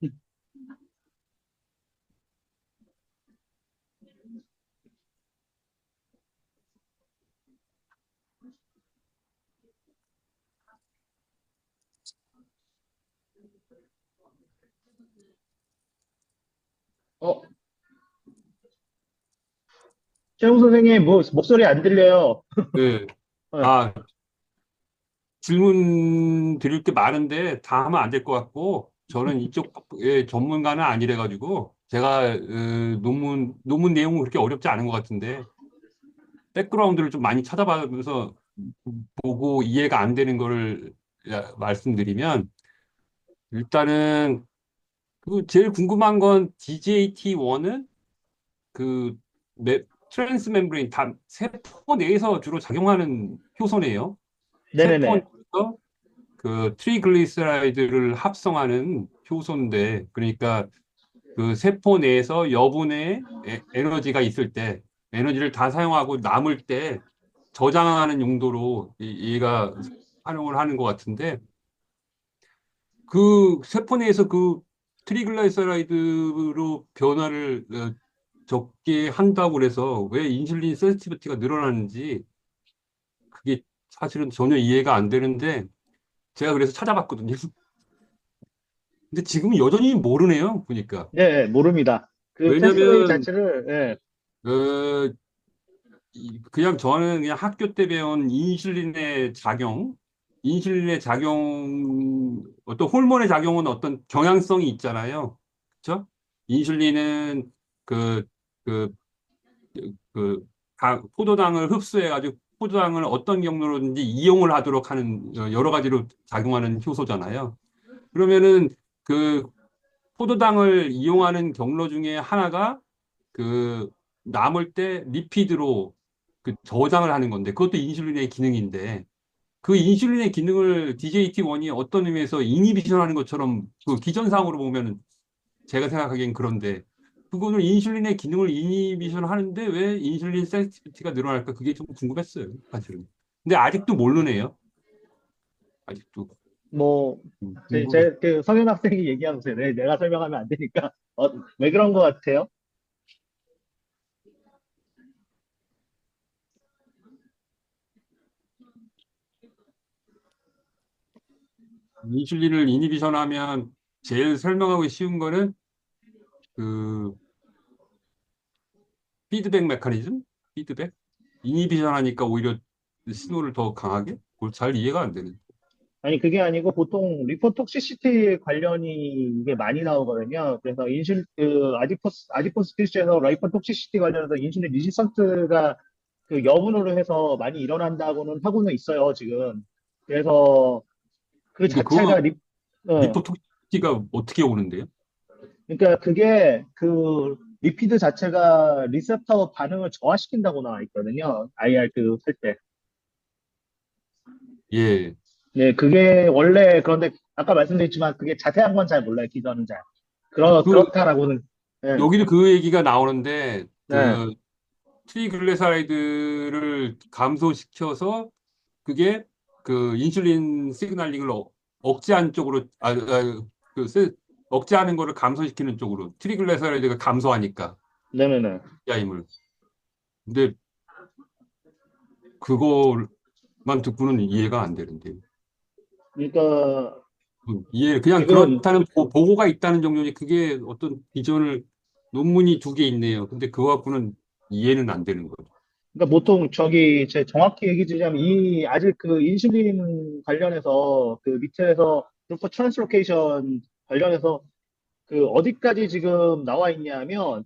S1: 어, 최영준 선생님 뭐 목소리 안 들려요.
S2: 네.
S1: 어,
S2: 아, 질문 드릴 게 많은데 다 하면 안 될 것 같고, 저는 이쪽의 전문가는 아니래가지고, 제가 논문 내용은 그렇게 어렵지 않은 것 같은데, 백그라운드를 좀 많이 찾아봐서 보고 이해가 안 되는 거를 말씀드리면, 일단은 그 제일 궁금한 건 DJT1은 그 트랜스 멤브레인 세포 내에서 주로 작용하는 효소네요. 세포
S1: 네네네.
S2: 내에서 그 트리글리세라이드를 합성하는 효소인데, 그러니까 그 세포 내에서 여분의 에너지가 있을 때, 에너지를 다 사용하고 남을 때 저장하는 용도로 얘가 활용을 하는 것 같은데, 그 세포 내에서 그 트리글라이세라이드로 변화를 적게 한다고 그래서 왜 인슐린 센시티비티가 늘어나는지 그게 사실은 전혀 이해가 안 되는데 제가 그래서 찾아봤거든요. 근데 지금 여전히 모르네요, 보니까.
S1: 네, 모릅니다. 그 패스웨이
S2: 왜냐면
S1: 자체를, 예,
S2: 어, 그냥 저는 그냥 학교 때 배운 인슐린의 작용, 어떤 호르몬의 작용은 어떤 경향성이 있잖아요. 그렇죠? 인슐린은 그, 그, 포도당을 흡수해가지고 포도당을 어떤 경로로든지 이용을 하도록 하는 여러 가지로 작용하는 효소잖아요. 그러면은 그 포도당을 이용하는 경로 중에 하나가 그 남을 때 리피드로 그 저장을 하는 건데 그것도 인슐린의 기능인데 그 인슐린의 기능을 DJT1이 어떤 의미에서 이니비션 하는 것처럼 그 기전상으로 보면은 제가 생각하기엔 그런데 그거는 인슐린의 기능을 이니비션 하는데 왜 인슐린 센시티비티가 늘어날까 그게 좀 궁금했어요 사실은. 근데 아직도 모르네요. 아직도
S1: 뭐,
S2: 궁금해.
S1: 그 성현 학생이 얘기하세요. 내가 설명하면 안 되니까. 왜 그런 것 같아요?
S2: 인슐린을 이니비션 하면 제일 설명하기 쉬운 거는 그 피드백 메커니즘? 피드백? 이니비션 하니까 오히려 신호를 더 강하게? 그걸 잘 이해가 안 되는.
S1: 아니, 그게 아니고 보통 리포톡시시티 관련이 이게 많이 나오거든요. 그래서 아디포스 티슈에서 라이포톡시시티 관련해서 인슐린 리지스턴트가 그 여분으로 해서 많이 일어난다고는 하고는 있어요, 지금. 그래서 그
S2: 그러니까 그거
S1: 자체가 어,
S2: 리포톡시티가 어떻게 오는데요?
S1: 그러니까 그게 그 리피드 자체가 리셉터 반응을 저하시킨다고 나와 있거든요. IR 할 때.
S2: 예.
S1: 네, 그게 원래 그런데 아까 말씀드렸지만 그게 자세한 건 잘 몰라요. 기전은 잘.
S2: 그,
S1: 그렇다라고는. 네,
S2: 여기도 그 얘기가 나오는데,
S1: 네,
S2: 트리글리사라이드를 감소시켜서 그게 그 인슐린 시그널링을 억제하는 쪽으로, 억제하는 거를 감소시키는 쪽으로, 트리글리사라이드가 감소하니까,
S1: 네네네.
S2: 야임을. 근데 그걸만 듣고는 이해가 안 되는데.
S1: 그러니까
S2: 그냥
S1: 지금
S2: 그렇다는 보고가 있다는 정도니 그게 어떤 비전을, 논문이 두 개 있네요. 근데 그거 갖고는 이해는 안 되는 거죠.
S1: 그러니까 보통 제 정확히 얘기 드리자면 이 아직 그 인슐린 관련해서 그 밑에서 글루코 트랜스로케이션 관련해서 그 어디까지 지금 나와 있냐면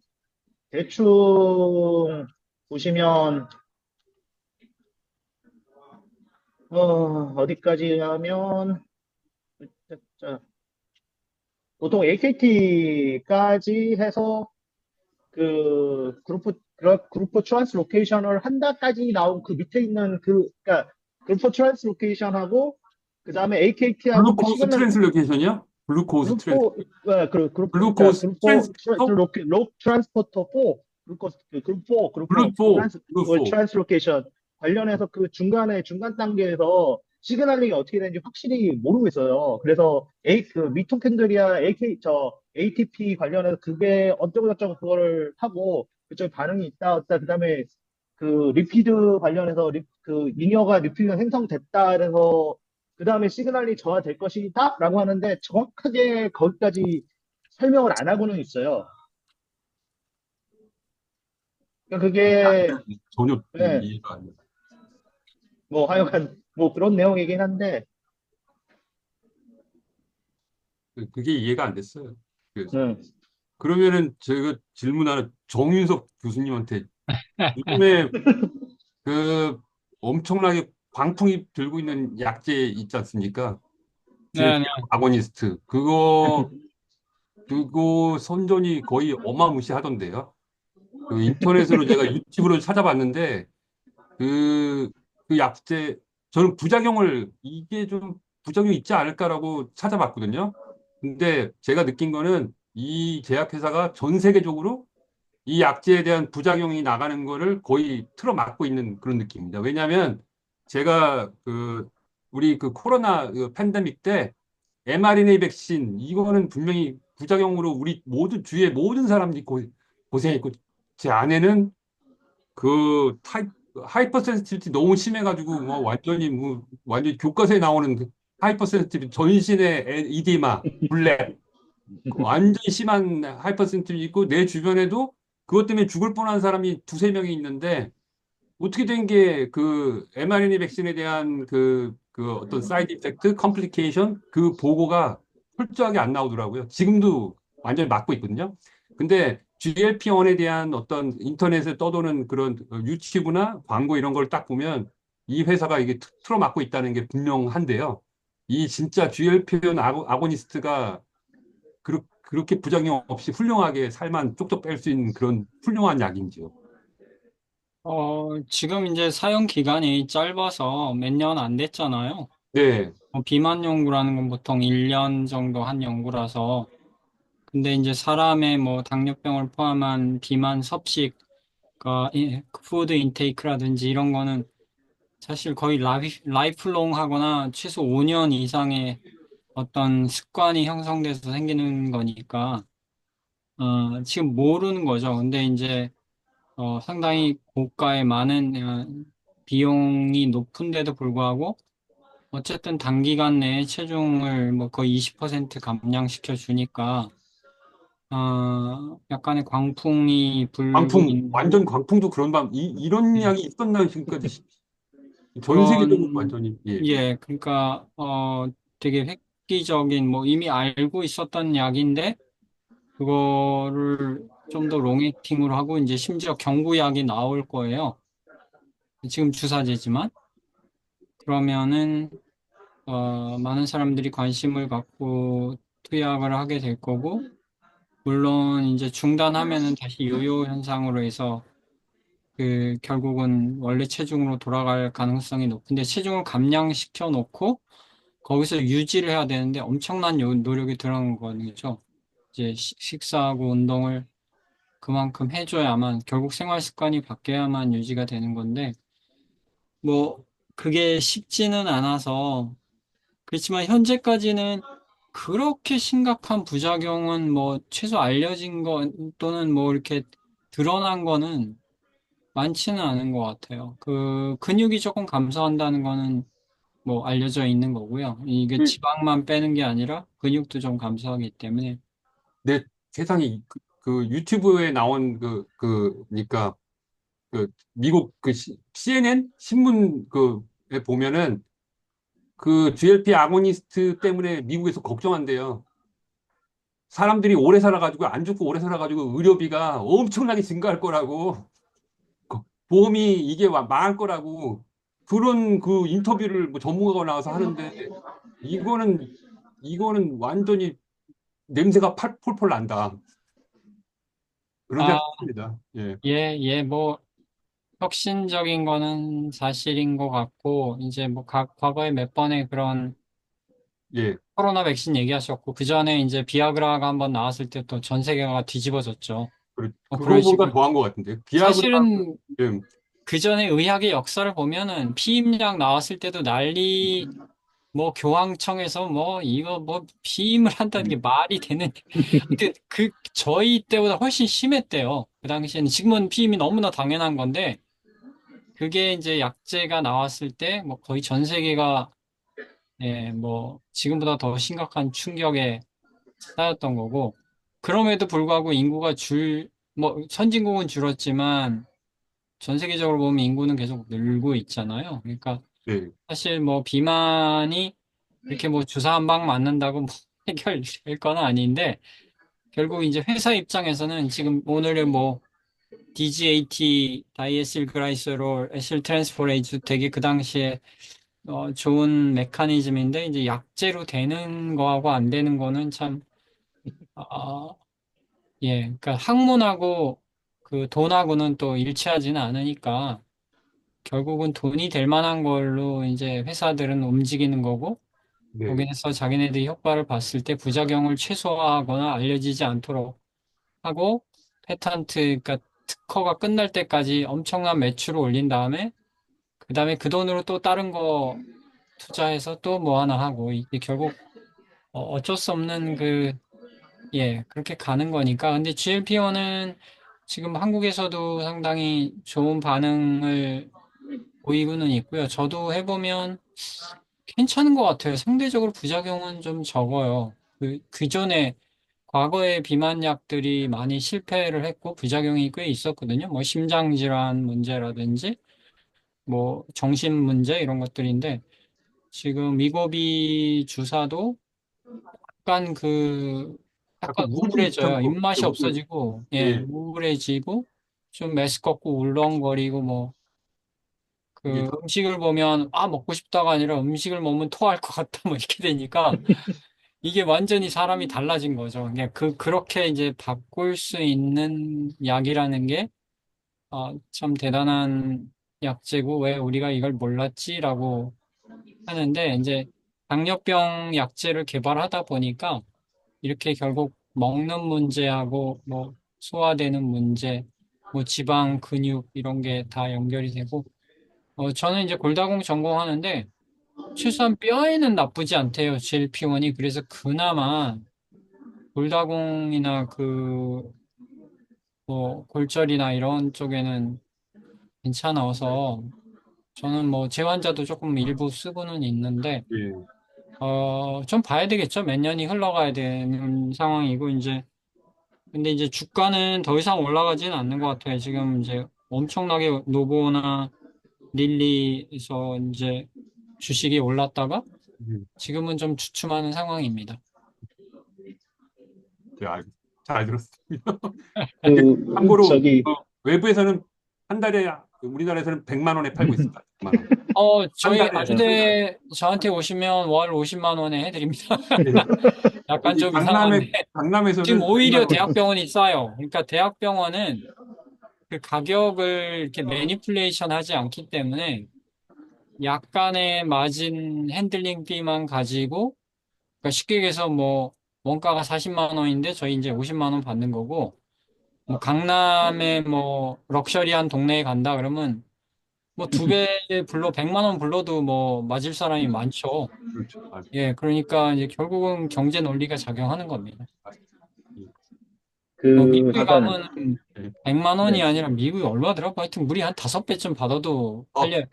S1: 대충 보시면 어디까지 하면 자, 보통 AKT까지 해서 그루프 트랜스로케이션을 한다까지 나온 그 밑에 있는 그러니까 그루프 트랜스로케이션하고 그 다음에 AKT하고 그
S2: 글루코스
S1: 시그널
S2: 트랜슬로케이션이요? 글루코스 트랜스,
S1: 그루포 그러니까
S2: 글루코스 트랜스,
S1: 록 트랜스포터 4 그루포
S2: 글루포.
S1: 트랜스로케이션 관련해서 그 중간 단계에서 시그널링이 어떻게 되는지 확실히 모르고 있어요. 그래서 그 미토콘드리아 ATP 관련해서 그게 어쩌고저쩌고 그거를 하고 그쪽 반응이 있다 없다 그다음에 그 리피드 관련해서 그 잉여가 리피드가 생성됐다 그래서 그 다음에 시그널이 저하될 것이다 라고 하는데 정확하게 거기까지 설명을 안 하고는 있어요. 그러니까 그게
S2: 전혀
S1: 예,
S2: 이해가 안 돼요.
S1: 뭐 하여간 뭐 그런 내용이긴 한데
S2: 그게 이해가 안 됐어요. 그래서.
S1: 음,
S2: 그러면은 제가 질문 하나, 정윤석 교수님한테, 요즘에 그 엄청나게 광풍이 들고 있는 약제 있지 않습니까?
S4: 네, 네.
S2: GLP 아고니스트. 그거 선전이 거의 어마무시하던데요. 그 인터넷으로 제가 유튜브로 찾아봤는데, 그, 그 약제, 저는 이게 좀 부작용이 있지 않을까라고 찾아봤거든요. 근데 제가 느낀 거는 이 제약회사가 전 세계적으로 이 약제에 대한 부작용이 나가는 거를 거의 틀어막고 있는 그런 느낌입니다. 왜냐하면 제가 우리 그 코로나 그 팬데믹 때 mRNA 백신 이거는 분명히 부작용으로 우리 모든 주위의 모든 사람들이 고생했고, 제 아내는 그 하이퍼 센시티비티 너무 심해가지고 뭐 완전히 교과서에 나오는 그 하이퍼 센시티비티, 전신에 이디마 블랙, 완전히 심한 하이퍼 센시티비티 있고, 내 주변에도 그것 때문에 죽을 뻔한 사람이 두세 명이 있는데, 어떻게 된 게 그 mRNA 백신에 대한 그 어떤 사이드 이펙트, 컴플리케이션 그 보고가 철저하게 안 나오더라고요. 지금도 완전히 막고 있거든요. 근데 GLP-1에 대한 어떤 인터넷에 떠도는 그런 유튜브나 광고 이런 걸 딱 보면 이 회사가 이게 틀어막고 있다는 게 분명한데요. 이 진짜 GLP-1 아고니스트가 그렇게 부작용 없이 훌륭하게 살만 쪽쪽 뺄 수 있는 그런 훌륭한 약인지요.
S4: 지금 이제 사용 기간이 짧아서 몇 년 안 됐잖아요.
S2: 네.
S4: 비만 연구라는 건 보통 1년 정도 한 연구라서. 근데 이제 사람의 뭐 당뇨병을 포함한 비만 섭식, 그 푸드 인테이크라든지 이런 거는 사실 거의 라이프롱 하거나 최소 5년 이상의 어떤 습관이 형성돼서 생기는 거니까, 지금 모르는 거죠. 근데 이제, 상당히 고가의 많은, 비용이 높은데도 불구하고, 어쨌든 단기간 내에 체중을 뭐 거의 20% 감량시켜 주니까, 약간의 광풍이 불고 있는
S2: 완전 광풍도 그런 이런
S4: 예,
S2: 이야기 있었나 지금까지 전 세계적으로
S4: 그런,
S2: 완전히, 예.
S4: 예, 그러니까, 되게 획기적인, 뭐 이미 알고 있었던 약인데, 그거를 좀 더 롱액팅으로 하고, 이제 심지어 경구약이 나올 거예요. 지금 주사제지만. 그러면은, 많은 사람들이 관심을 갖고 투약을 하게 될 거고, 물론 이제 중단하면은 다시 요요 현상으로 해서 그 결국은 원래 체중으로 돌아갈 가능성이 높은데 체중을 감량시켜 놓고 거기서 유지를 해야 되는데 엄청난 노력이 들어간 거죠. 이제 식사하고 운동을 그만큼 해줘야만 결국 생활 습관이 바뀌어야만 유지가 되는 건데 뭐 그게 쉽지는 않아서 그렇지만 현재까지는 그렇게 심각한 부작용은 뭐 최소 알려진 거 또는 뭐 이렇게 드러난 거는 많지는 않은 것 같아요. 그 근육이 조금 감소한다는 거는 뭐 알려져 있는 거고요. 이게
S2: 그,
S4: 지방만 빼는 게 아니라 근육도 좀 감소하기 때문에
S2: 내 세상에 그 유튜브에 나온 그니까 그 미국 그 CNN 신문 그에 보면은 그 GLP 아고니스트 때문에 미국에서 걱정한대요. 사람들이 오래 살아가지고 안 죽고 오래 살아가지고 의료비가 엄청나게 증가할 거라고 그 보험이 이게 망할 거라고 그런 그 인터뷰를 뭐 전문가가 나와서 하는데 이거는 이거는 완전히 냄새가 폴폴 난다. 그런
S4: 아,
S2: 생각합니다. 예,
S4: 뭐 혁신적인 거는 사실인 것 같고 이제 뭐 과거에 몇 번의 그런
S2: 예.
S4: 코로나 백신 얘기하셨고 그 전에 이제 비아그라가 한번 나왔을 때 또 전 세계가 뒤집어졌죠. 뭐 그런
S2: 그거보다
S4: 식으로
S2: 더한 것 같은데. 비아그라,
S4: 사실은
S2: 예,
S4: 그 전에 의학의 역사를 보면은 피임약 나왔을 때도 난리 뭐 교황청에서 뭐 이거 뭐 피임을 한다는 게 말이 되는 근데 그 저희 때보다 훨씬 심했대요. 그 당시에는 지금은 피임이 너무나 당연한 건데 그게 이제 약제가 나왔을 때 뭐 거의 전 세계가 예, 뭐 지금보다 더 심각한 충격에 쌓였던 거고 그럼에도 불구하고 인구가 뭐 선진국은 줄었지만 전 세계적으로 보면 인구는 계속 늘고 있잖아요. 그러니까
S2: 예,
S4: 사실 뭐 비만이 이렇게 뭐 주사 한 방 맞는다고 뭐 해결될 건 아닌데 결국 이제 회사 입장에서는 지금 오늘은 뭐 DGAT, 다이에실그라이스롤, 에실트랜스포레이즈 되게 그 당시에 좋은 메커니즘인데 이제 약제로 되는 거하고 안 되는 거는 참 아, 예, 그러니까 학문하고 그 돈하고는 또 일치하지는 않으니까 결국은 돈이 될 만한 걸로 이제 회사들은 움직이는 거고
S2: 네,
S4: 거기에서 자기네들이 효과를 봤을 때 부작용을 최소화하거나 알려지지 않도록 하고 패턴트, 그러니까 특허가 끝날 때까지 엄청난 매출을 올린 다음에 그 다음에 그 돈으로 또 다른 거 투자해서 또 뭐 하나 하고 이게 결국 어쩔 수 없는 예, 그렇게 가는 거니까. 근데 GLP-1은 지금 한국에서도 상당히 좋은 반응을 보이고는 있고요. 저도 해보면 괜찮은 것 같아요. 상대적으로 부작용은 좀 적어요. 그전에 과거에 비만약들이 많이 실패를 했고 부작용이 꽤 있었거든요. 뭐 심장질환 문제라든지 뭐 정신 문제 이런 것들인데 지금 미고비 주사도 약간 약간
S2: 약간 우울증 비슷한
S4: 우울해져요.
S2: 거,
S4: 입맛이
S2: 그,
S4: 없어지고 예,
S2: 예,
S4: 우울해지고 좀 메스껍고 울렁거리고 뭐
S2: 이게
S4: 음식을 보면 아 먹고 싶다가 아니라 음식을 먹으면 토할 것 같다 뭐 이렇게 되니까 이게 완전히 사람이 달라진 거죠. 그냥 그렇게 이제 바꿀 수 있는 약이라는 게, 참 대단한 약제고, 왜 우리가 이걸 몰랐지라고 하는데, 이제, 당뇨병 약제를 개발하다 보니까, 이렇게 결국 먹는 문제하고, 뭐, 소화되는 문제, 뭐, 지방, 근육, 이런 게 다 연결이 되고, 저는 이제 골다공 전공하는데, 최소한 뼈에는 나쁘지 않대요, GLP-1이. 그래서 그나마, 골다공이나 뭐, 골절이나 이런 쪽에는 괜찮아서, 저는 뭐, 재환자도 조금 일부 쓰고는 있는데,
S2: 예,
S4: 좀 봐야 되겠죠? 몇 년이 흘러가야 되는 상황이고, 이제, 근데 이제 주가는 더 이상 올라가지는 않는 것 같아요. 지금 이제 엄청나게 노보나 릴리에서 이제 주식이 올랐다가,
S2: 음,
S4: 지금은 좀 주춤하는 상황입니다.
S2: 예, 잘 들었습니다. 이게
S5: 그,
S2: 참고로
S5: 저기,
S2: 외부에서는 한 달에 우리나라에서는 100만 원에 팔고 있습니다. 100만 원. 한
S4: 저희
S2: 달에.
S4: 아주대 저한테 오시면 월 50만 원에 해드립니다. 약간
S2: 여기
S4: 좀 이상한데. 지금
S2: 강남에서는
S4: 오히려
S2: 100만 원.
S4: 대학병원이 싸요. 그러니까 대학병원은 그 가격을 이렇게 매니플레이션 하지 않기 때문에 약간의 마진 핸들링 비만 가지고, 그러니까 쉽게 얘기해서 뭐 원가가 40만 원인데 저희 이제 50만 원 받는 거고, 뭐 강남에 뭐 럭셔리한 동네에 간다 그러면 뭐 두 배 불러 100만 원 불러도 뭐 맞을 사람이 많죠.
S2: 그렇죠. 맞아요.
S4: 예, 그러니까 이제 결국은 경제 논리가 작용하는 겁니다. 뭐
S1: 그
S4: 미국에
S1: 잠깐
S4: 가면
S2: 네.
S4: 100만
S1: 네.
S4: 원이 아니라 미국이 얼마더라? 하여튼 우리 한 5배쯤 받아도
S2: 어,
S4: 팔려요.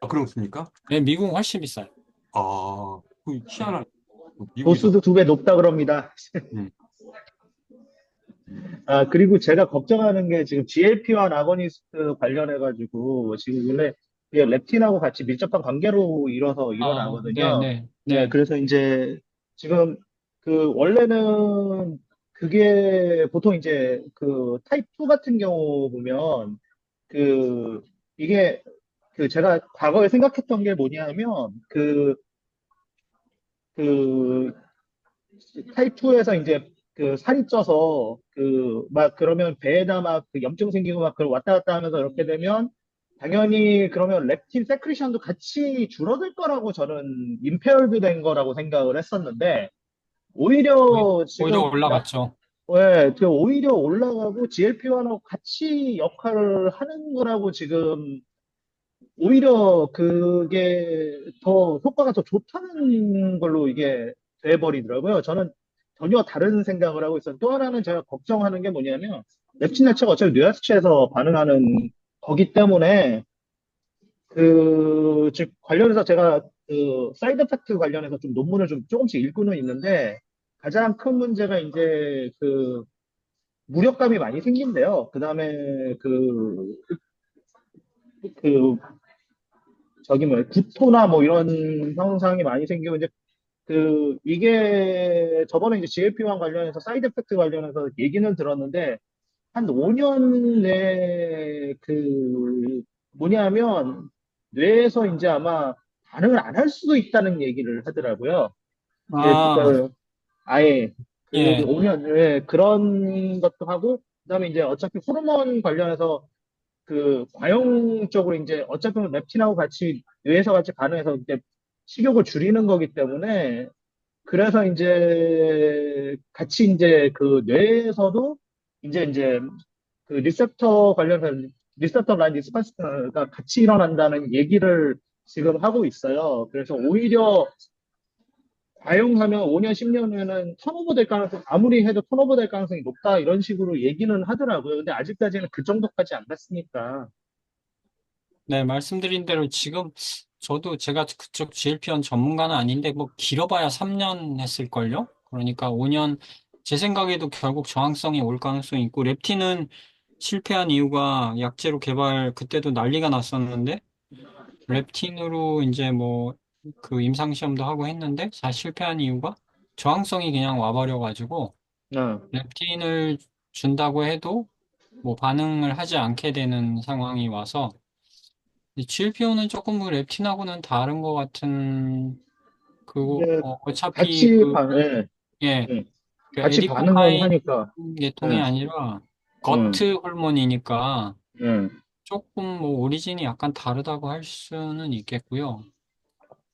S2: 그렇습니까?
S4: 예, 미국은 훨씬 비싸요.
S2: 그 희한한, 미국에서.
S1: 도수도 2배 높다 그럽니다.
S2: 음,
S1: 아, 그리고 제가 걱정하는 게 지금 GLP-1 아고니스트 관련해가지고 지금 원래 이게 렙틴하고 같이 밀접한 관계로
S4: 네,
S1: 일어나거든요.
S4: 네,
S1: 네,
S4: 네.
S1: 그래서 이제 지금 그 원래는 그게 보통 이제 그 타입 2 같은 경우 보면 그 이게 그 제가 과거에 생각했던 게 뭐냐면 그 타입 2에서 이제 그 살이 쪄서 그 막 그러면 배에다 막 그 염증 생기고 막 그걸 왔다 갔다 하면서 이렇게 되면 당연히 그러면 렙틴 세크리션도 같이 줄어들 거라고 저는 임페어드 된 거라고 생각을 했었는데 오히려
S4: 오히려
S1: 지금
S4: 올라갔죠.
S1: 왜, 그 오히려 올라가고 GLP-1하고 같이 역할을 하는 거라고 지금 오히려 그게 더 효과가 더 좋다는 걸로 이게 돼버리더라고요. 저는 전혀 다른 생각을 하고 있어요. 또 하나는 제가 걱정하는 게 뭐냐면 렙틴 자체가 어차피 뇌하수체에서 반응하는 거기 때문에 그 즉 관련해서 제가 그 사이드 이펙트 관련해서 좀 논문을 좀 조금씩 읽고는 있는데 가장 큰 문제가 이제 그 무력감이 많이 생긴대요. 그다음에 그 저기 뭐 구토나 뭐 이런 현상이 많이 생기고 이제 그 이게 저번에 이제 GLP-1 관련해서 사이드 이펙트 관련해서 얘기는 들었는데 한 5년 내에 그 뭐냐면 뇌에서 이제 아마 반응을 안 할 수도 있다는 얘기를 하더라고요. 예,
S4: 아,
S1: 그러니까 아예 그
S4: 예.
S1: 5년 그런 것도 하고 그다음에 이제 어차피 호르몬 관련해서 그 과용적으로 이제 어차피 렙틴하고 같이 뇌에서 같이 반응해서 이제 식욕을 줄이는 거기 때문에 그래서 이제 같이 이제 그 뇌에서도 이제 그 리셉터 관련해서 리셉터 라인 디스파스가 같이 일어난다는 얘기를 지금 하고 있어요. 그래서 오히려 과용하면 5년, 10년 후에는 턴오버 될 가능성, 아무리 해도 턴오버 될 가능성이 높다 이런 식으로 얘기는 하더라고요. 근데 아직까지는 그 정도까지 안 갔으니까.
S4: 네, 말씀드린 대로 지금 저도 제가 그쪽 GLP-1 전문가는 아닌데 뭐 길어봐야 3년 했을걸요? 그러니까 5년 제 생각에도 결국 저항성이 올 가능성이 있고 렙틴은 실패한 이유가 약제로 개발 그때도 난리가 났었는데 렙틴으로 이제 뭐 그 임상시험도 하고 했는데 사실 실패한 이유가 저항성이 그냥 와버려가지고
S1: 어.
S4: 렙틴을 준다고 해도 뭐 반응을 하지 않게 되는 상황이 와서 GLP-1은 조금 그 렙틴하고는 다른 것 같은
S1: 이게
S4: 어차피
S1: 같이 예,
S4: 예,
S1: 예.
S4: 그
S1: 같이 반응은
S4: 에디포카인
S1: 하니까.
S4: 계통이
S1: 예,
S4: 아니라
S1: 예,
S4: 거트 호르몬이니까
S1: 예.
S4: 조금 뭐 오리진이 약간 다르다고 할 수는 있겠고요.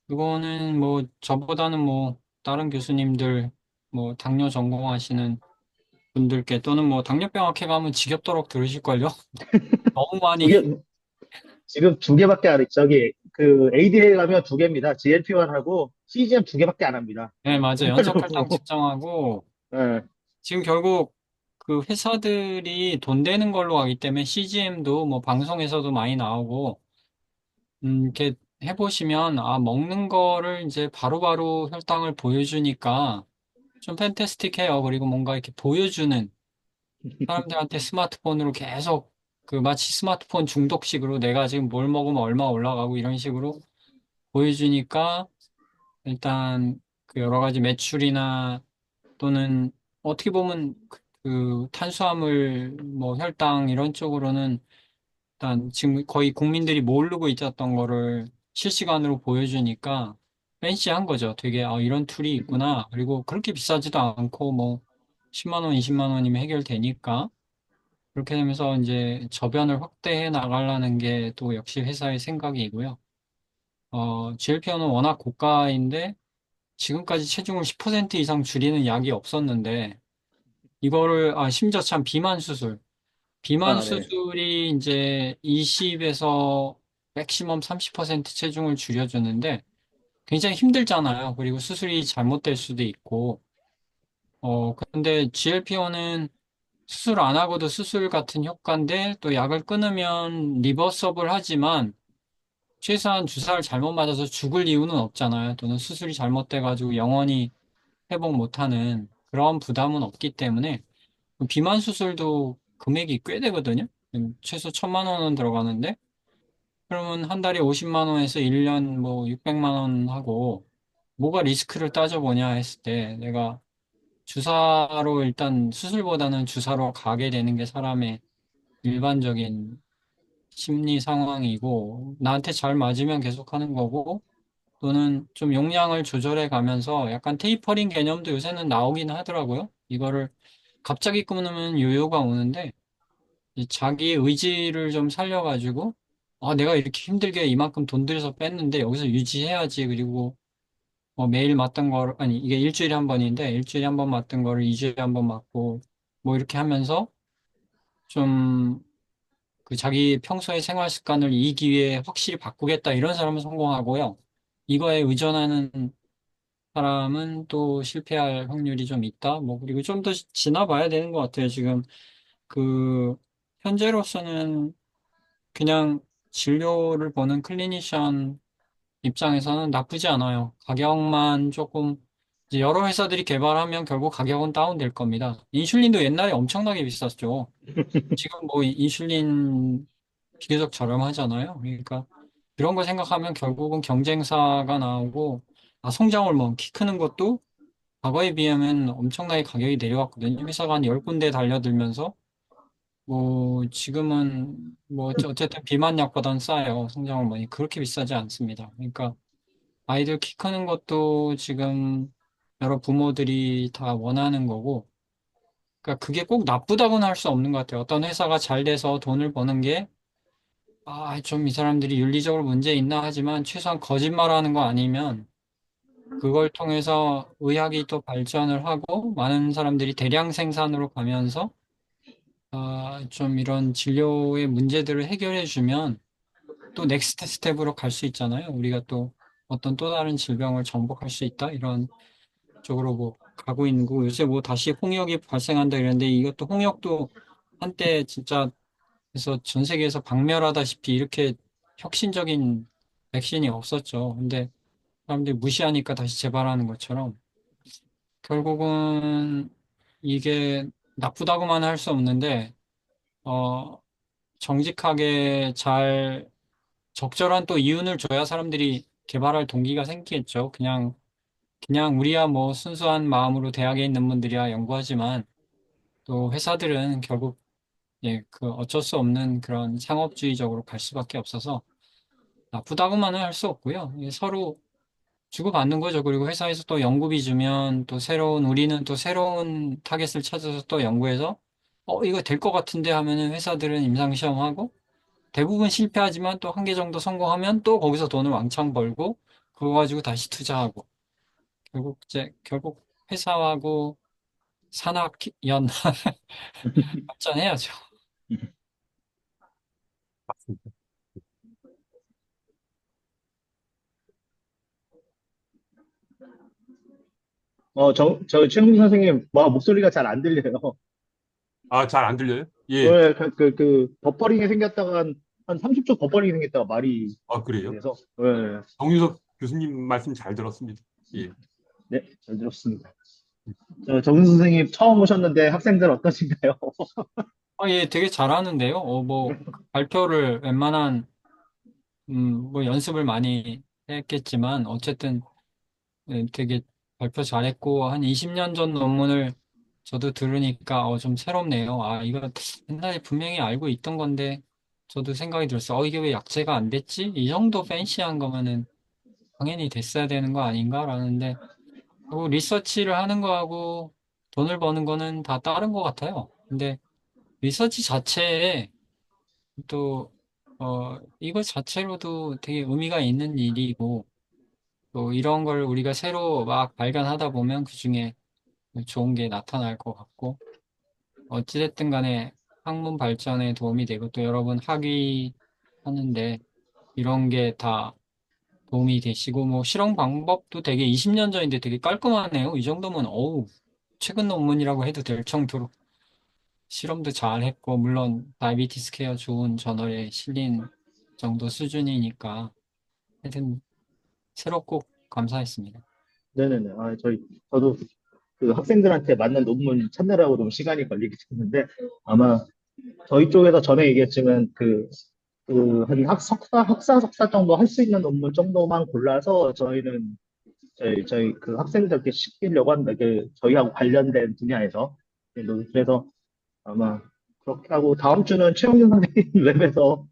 S4: 그거는 뭐 저보다는 뭐 다른 교수님들 뭐 당뇨 전공하시는 분들께 또는 뭐 당뇨병학회 가면 지겹도록 들으실걸요? 너무
S1: 두
S4: 많이.
S1: 개, 지금 2개밖에 안 해. 저기, 그, ADA 가면 2개입니다. GLP-1하고 CGM 2개밖에 안 합니다.
S4: 네, 맞아요.
S1: 정말로.
S4: 연속 혈당 측정하고
S1: 예,
S4: 지금 결국 그 회사들이 돈 되는 걸로 하기 때문에 CGM도 뭐 방송에서도 많이 나오고, 이렇게 해보시면, 아, 먹는 거를 이제 바로바로 혈당을 보여주니까 좀 팬테스틱해요. 그리고 뭔가 이렇게 보여주는 사람들한테 스마트폰으로 계속 그 마치 스마트폰 중독식으로 내가 지금 뭘 먹으면 얼마 올라가고 이런 식으로 보여주니까 일단 그 여러 가지 매출이나 또는 어떻게 보면 그 탄수화물 뭐 혈당 이런 쪽으로는 일단 지금 거의 국민들이 모르고 있었던 거를 실시간으로 보여주니까 팬시한 거죠. 되게 이런 툴이 있구나. 그리고 그렇게 비싸지도 않고 뭐 10만 원, 20만 원이면 해결되니까 그렇게 되면서 이제 저변을 확대해 나가려는 게 또 역시 회사의 생각이고요. GLP-1은 워낙 고가인데 지금까지 체중을 10% 이상 줄이는 약이 없었는데 이거를 심지어 참 비만 수술. 비만
S1: 아, 네.
S4: 수술이 이제 20에서 맥시멈 30% 체중을 줄여주는데 굉장히 힘들잖아요. 그리고 수술이 잘못될 수도 있고. 근데 GLP-1은 수술 안 하고도 수술 같은 효과인데 또 약을 끊으면 리버서블 하지만 최소한 주사를 잘못 맞아서 죽을 이유는 없잖아요. 또는 수술이 잘못돼가지고 영원히 회복 못하는 그런 부담은 없기 때문에 비만 수술도 금액이 꽤 되거든요. 최소 1,000만 원은 들어가는데 그러면 한 달에 50만 원에서 1년 뭐 600만 원 하고 뭐가 리스크를 따져보냐 했을 때 내가 주사로 일단 수술보다는 주사로 가게 되는 게 사람의 일반적인 심리 상황이고 나한테 잘 맞으면 계속 하는 거고 또는 좀 용량을 조절해 가면서 약간 테이퍼링 개념도 요새는 나오긴 하더라고요. 이거를 갑자기 끊으면 요요가 오는데 이 자기 의지를 좀 살려가지고 내가 이렇게 힘들게 이만큼 돈 들여서 뺐는데 여기서 유지해야지. 그리고 매일 맞던 거를 아니 이게 일주일에 한 번인데 일주일에 한 번 맞던 거를 2주에 한 번 맞고 뭐 이렇게 하면서 좀 그 자기 평소의 생활 습관을 이 기회에 확실히 바꾸겠다 이런 사람은 성공하고요. 이거에 의존하는 사람은 또 실패할 확률이 좀 있다. 뭐 그리고 좀 더 지나봐야 되는 것 같아요. 지금 그 현재로서는 그냥 진료를 보는 클리니션 입장에서는 나쁘지 않아요. 가격만 조금 이제 여러 회사들이 개발하면 결국 가격은 다운될 겁니다. 인슐린도 옛날에 엄청나게 비쌌죠. 지금 뭐 인슐린 비교적 저렴하잖아요. 그러니까 그런 거 생각하면 결국은 경쟁사가 나오고 성장 호르몬 키 크는 것도 과거에 비하면 엄청나게 가격이 내려갔거든요. 회사가 한 10군데 달려들면서 뭐 지금은 뭐 어쨌든 비만 약보다는 싸요. 성장 호르몬이 그렇게 비싸지 않습니다. 그러니까 아이들 키 크는 것도 지금 여러 부모들이 다 원하는 거고 그러니까 그게 꼭 나쁘다고는 할 수 없는 것 같아요. 어떤 회사가 잘 돼서 돈을 버는 게 좀 이 사람들이 윤리적으로 문제 있나 하지만 최소한 거짓말하는 거 아니면 그걸 통해서 의학이 또 발전을 하고 많은 사람들이 대량 생산으로 가면서 좀 이런 진료의 문제들을 해결해 주면 또 넥스트 스텝으로 갈 수 있잖아요. 우리가 또 어떤 또 다른 질병을 정복할 수 있다 이런 쪽으로 뭐 가고 있는 거 요새 뭐 다시 홍역이 발생한다 이랬는데 이것도 홍역도 한때 진짜 그래서 전 세계에서 박멸하다시피 이렇게 혁신적인 백신이 없었죠. 근데 사람들이 무시하니까 다시 재발하는 것처럼 결국은 이게 나쁘다고만 할 수 없는데 어 정직하게 잘 적절한 또 이윤을 줘야 사람들이 개발할 동기가 생기겠죠. 그냥 우리야 뭐 순수한 마음으로 대학에 있는 분들이야 연구하지만 또 회사들은 결국 그 어쩔 수 없는 그런 상업주의적으로 갈 수밖에 없어서 나쁘다고만은 할 수 없고요. 이게 서로 주고받는 거죠. 그리고 회사에서 또 연구비 주면 또 우리는 또 새로운 타겟을 찾아서 또 연구해서 이거 될 것 같은데 하면은 회사들은 임상시험하고 대부분 실패하지만 또 한 개 정도 성공하면 또 거기서 돈을 왕창 벌고 그거 가지고 다시 투자하고 결국 회사하고 산학연 발전해야죠.
S2: 맞습니다.
S1: 저 최영민 선생님, 목소리가 잘 안 들려요.
S2: 잘 안 들려요? 예.
S1: 왜, 버퍼링이 생겼다가 한 30초 버퍼링이 생겼다가 말이
S2: 그래요?
S1: 그래서, 예,
S2: 정유석 교수님 말씀 잘 들었습니다. 예.
S1: 네, 잘 들었습니다. 정은 선생님 처음 오셨는데 학생들 어떠신가요?
S4: 예, 되게 잘하는데요. 뭐 발표를 웬만한 뭐 연습을 많이 했겠지만 어쨌든 되게 발표 잘했고 한 20년 전 논문을 저도 들으니까 좀 새롭네요. 이거 옛날에 분명히 알고 있던 건데 저도 생각이 들었어요. 이게 왜 약제가 안 됐지? 이 정도 팬시한 거면은 당연히 됐어야 되는 거 아닌가라는데, 뭐 리서치를 하는 거하고 돈을 버는 거는 다 다른 것 같아요. 근데 리서치 자체에 또, 이거 자체로도 되게 의미가 있는 일이고, 또 이런 걸 우리가 새로 막 발견하다 보면 그중에 좋은 게 나타날 것 같고, 어찌됐든 간에 학문 발전에 도움이 되고, 또 여러분 학위 하는데 이런 게 다 도움이 되시고, 뭐 실험 방법도 되게 20년 전인데 되게 깔끔하네요. 이 정도면, 어우, 최근 논문이라고 해도 될 정도로 실험도 잘 했고, 물론 다이비티스 케어 좋은 저널에 실린 정도 수준이니까 하여튼 새롭고 감사했습니다.
S1: 네네네. 저도 그 학생들한테 맞는 논문 찾느라고 좀 시간이 걸리긴 했는데, 아마 저희 쪽에서 전에 얘기했지만, 한 석사 정도 할 수 있는 논문 정도만 골라서 저희 그 학생들께 시키려고 합니다. 저희하고 관련된 분야에서. 그래서 아마 그렇게 하고, 다음 주는 최영준 선생님 웹에서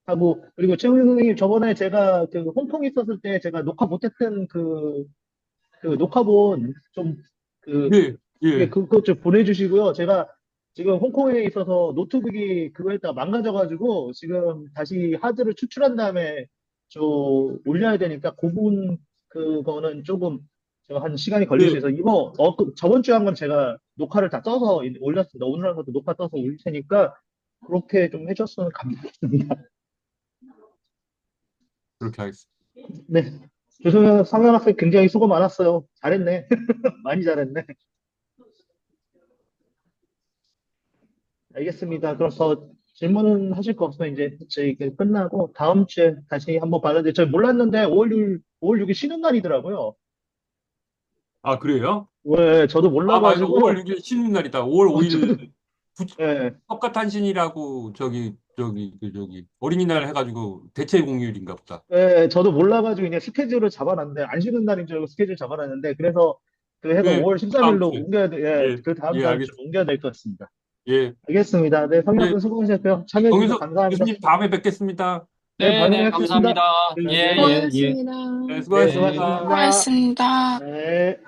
S1: 하고, 그리고 최영준 선생님 저번에 제가 그 홍콩에 있었을 때 제가 녹화 못했던 그 녹화본 좀 그,
S2: 예, 예.
S1: 그것 좀 보내주시고요. 제가 지금 홍콩에 있어서 노트북이 그거에다 망가져가지고 지금 다시 하드를 추출한 다음에 저 올려야 되니까 그거는 조금 제가 한 시간이 걸릴 수
S2: 예.
S1: 있어서 저번 주에 한 건 제가 녹화를 다 써서 올렸습니다. 오늘 한번도 녹화 떠서 올릴 테니까 그렇게 좀 해줬으면 감사하겠습니다.
S2: 그렇게 하겠습니다.
S1: 네. 조성현 상현 학생 굉장히 수고 많았어요. 잘했네. 많이 잘했네. 알겠습니다. 그럼 더 질문은 하실 거 없으면 이제 저희 끝나고 다음 주에 다시 한번 봤는데 저 몰랐는데 5월 6일 쉬는 날이더라고요.
S2: 아, 그래요?
S1: 왜 저도
S2: 아, 맞아. 5월
S1: 몰라가지고
S2: 6일 쉬는 날이다. 5월
S1: 저도
S2: 5일
S1: 예,
S2: 석가탄신이라고 저기 어린이날 해가지고 대체 공휴일인가 보다.
S1: 저도 몰라가지고 그냥 스케줄을 잡아놨는데 안 쉬는 날인 줄 알고 스케줄 잡아놨는데 그래서 그 해서
S2: 예,
S1: 5월
S2: 그 다음
S1: 13일로
S2: 주에.
S1: 옮겨야 돼. 예,
S2: 예,
S1: 그 다음
S2: 예,
S1: 달 좀
S2: 알겠습니다.
S1: 옮겨야 될 것 같습니다.
S2: 예,
S1: 알겠습니다. 네, 성현
S2: 예.
S1: 학생 수고하셨고요. 참여해 주셔서
S2: 정유석
S1: 감사합니다.
S2: 교수님 다음에 뵙겠습니다.
S1: 네, 다음에
S4: 네네,
S1: 뵙겠습니다.
S4: 감사합니다.
S1: 네,
S4: 예,
S1: 네, 네.
S4: 예, 예.
S3: 수고하셨습니다.
S2: 네,
S1: 네,
S4: 네.
S2: 수고하셨습니다.
S1: 수고하셨습니다.
S3: 수고하셨습니다.
S1: 네.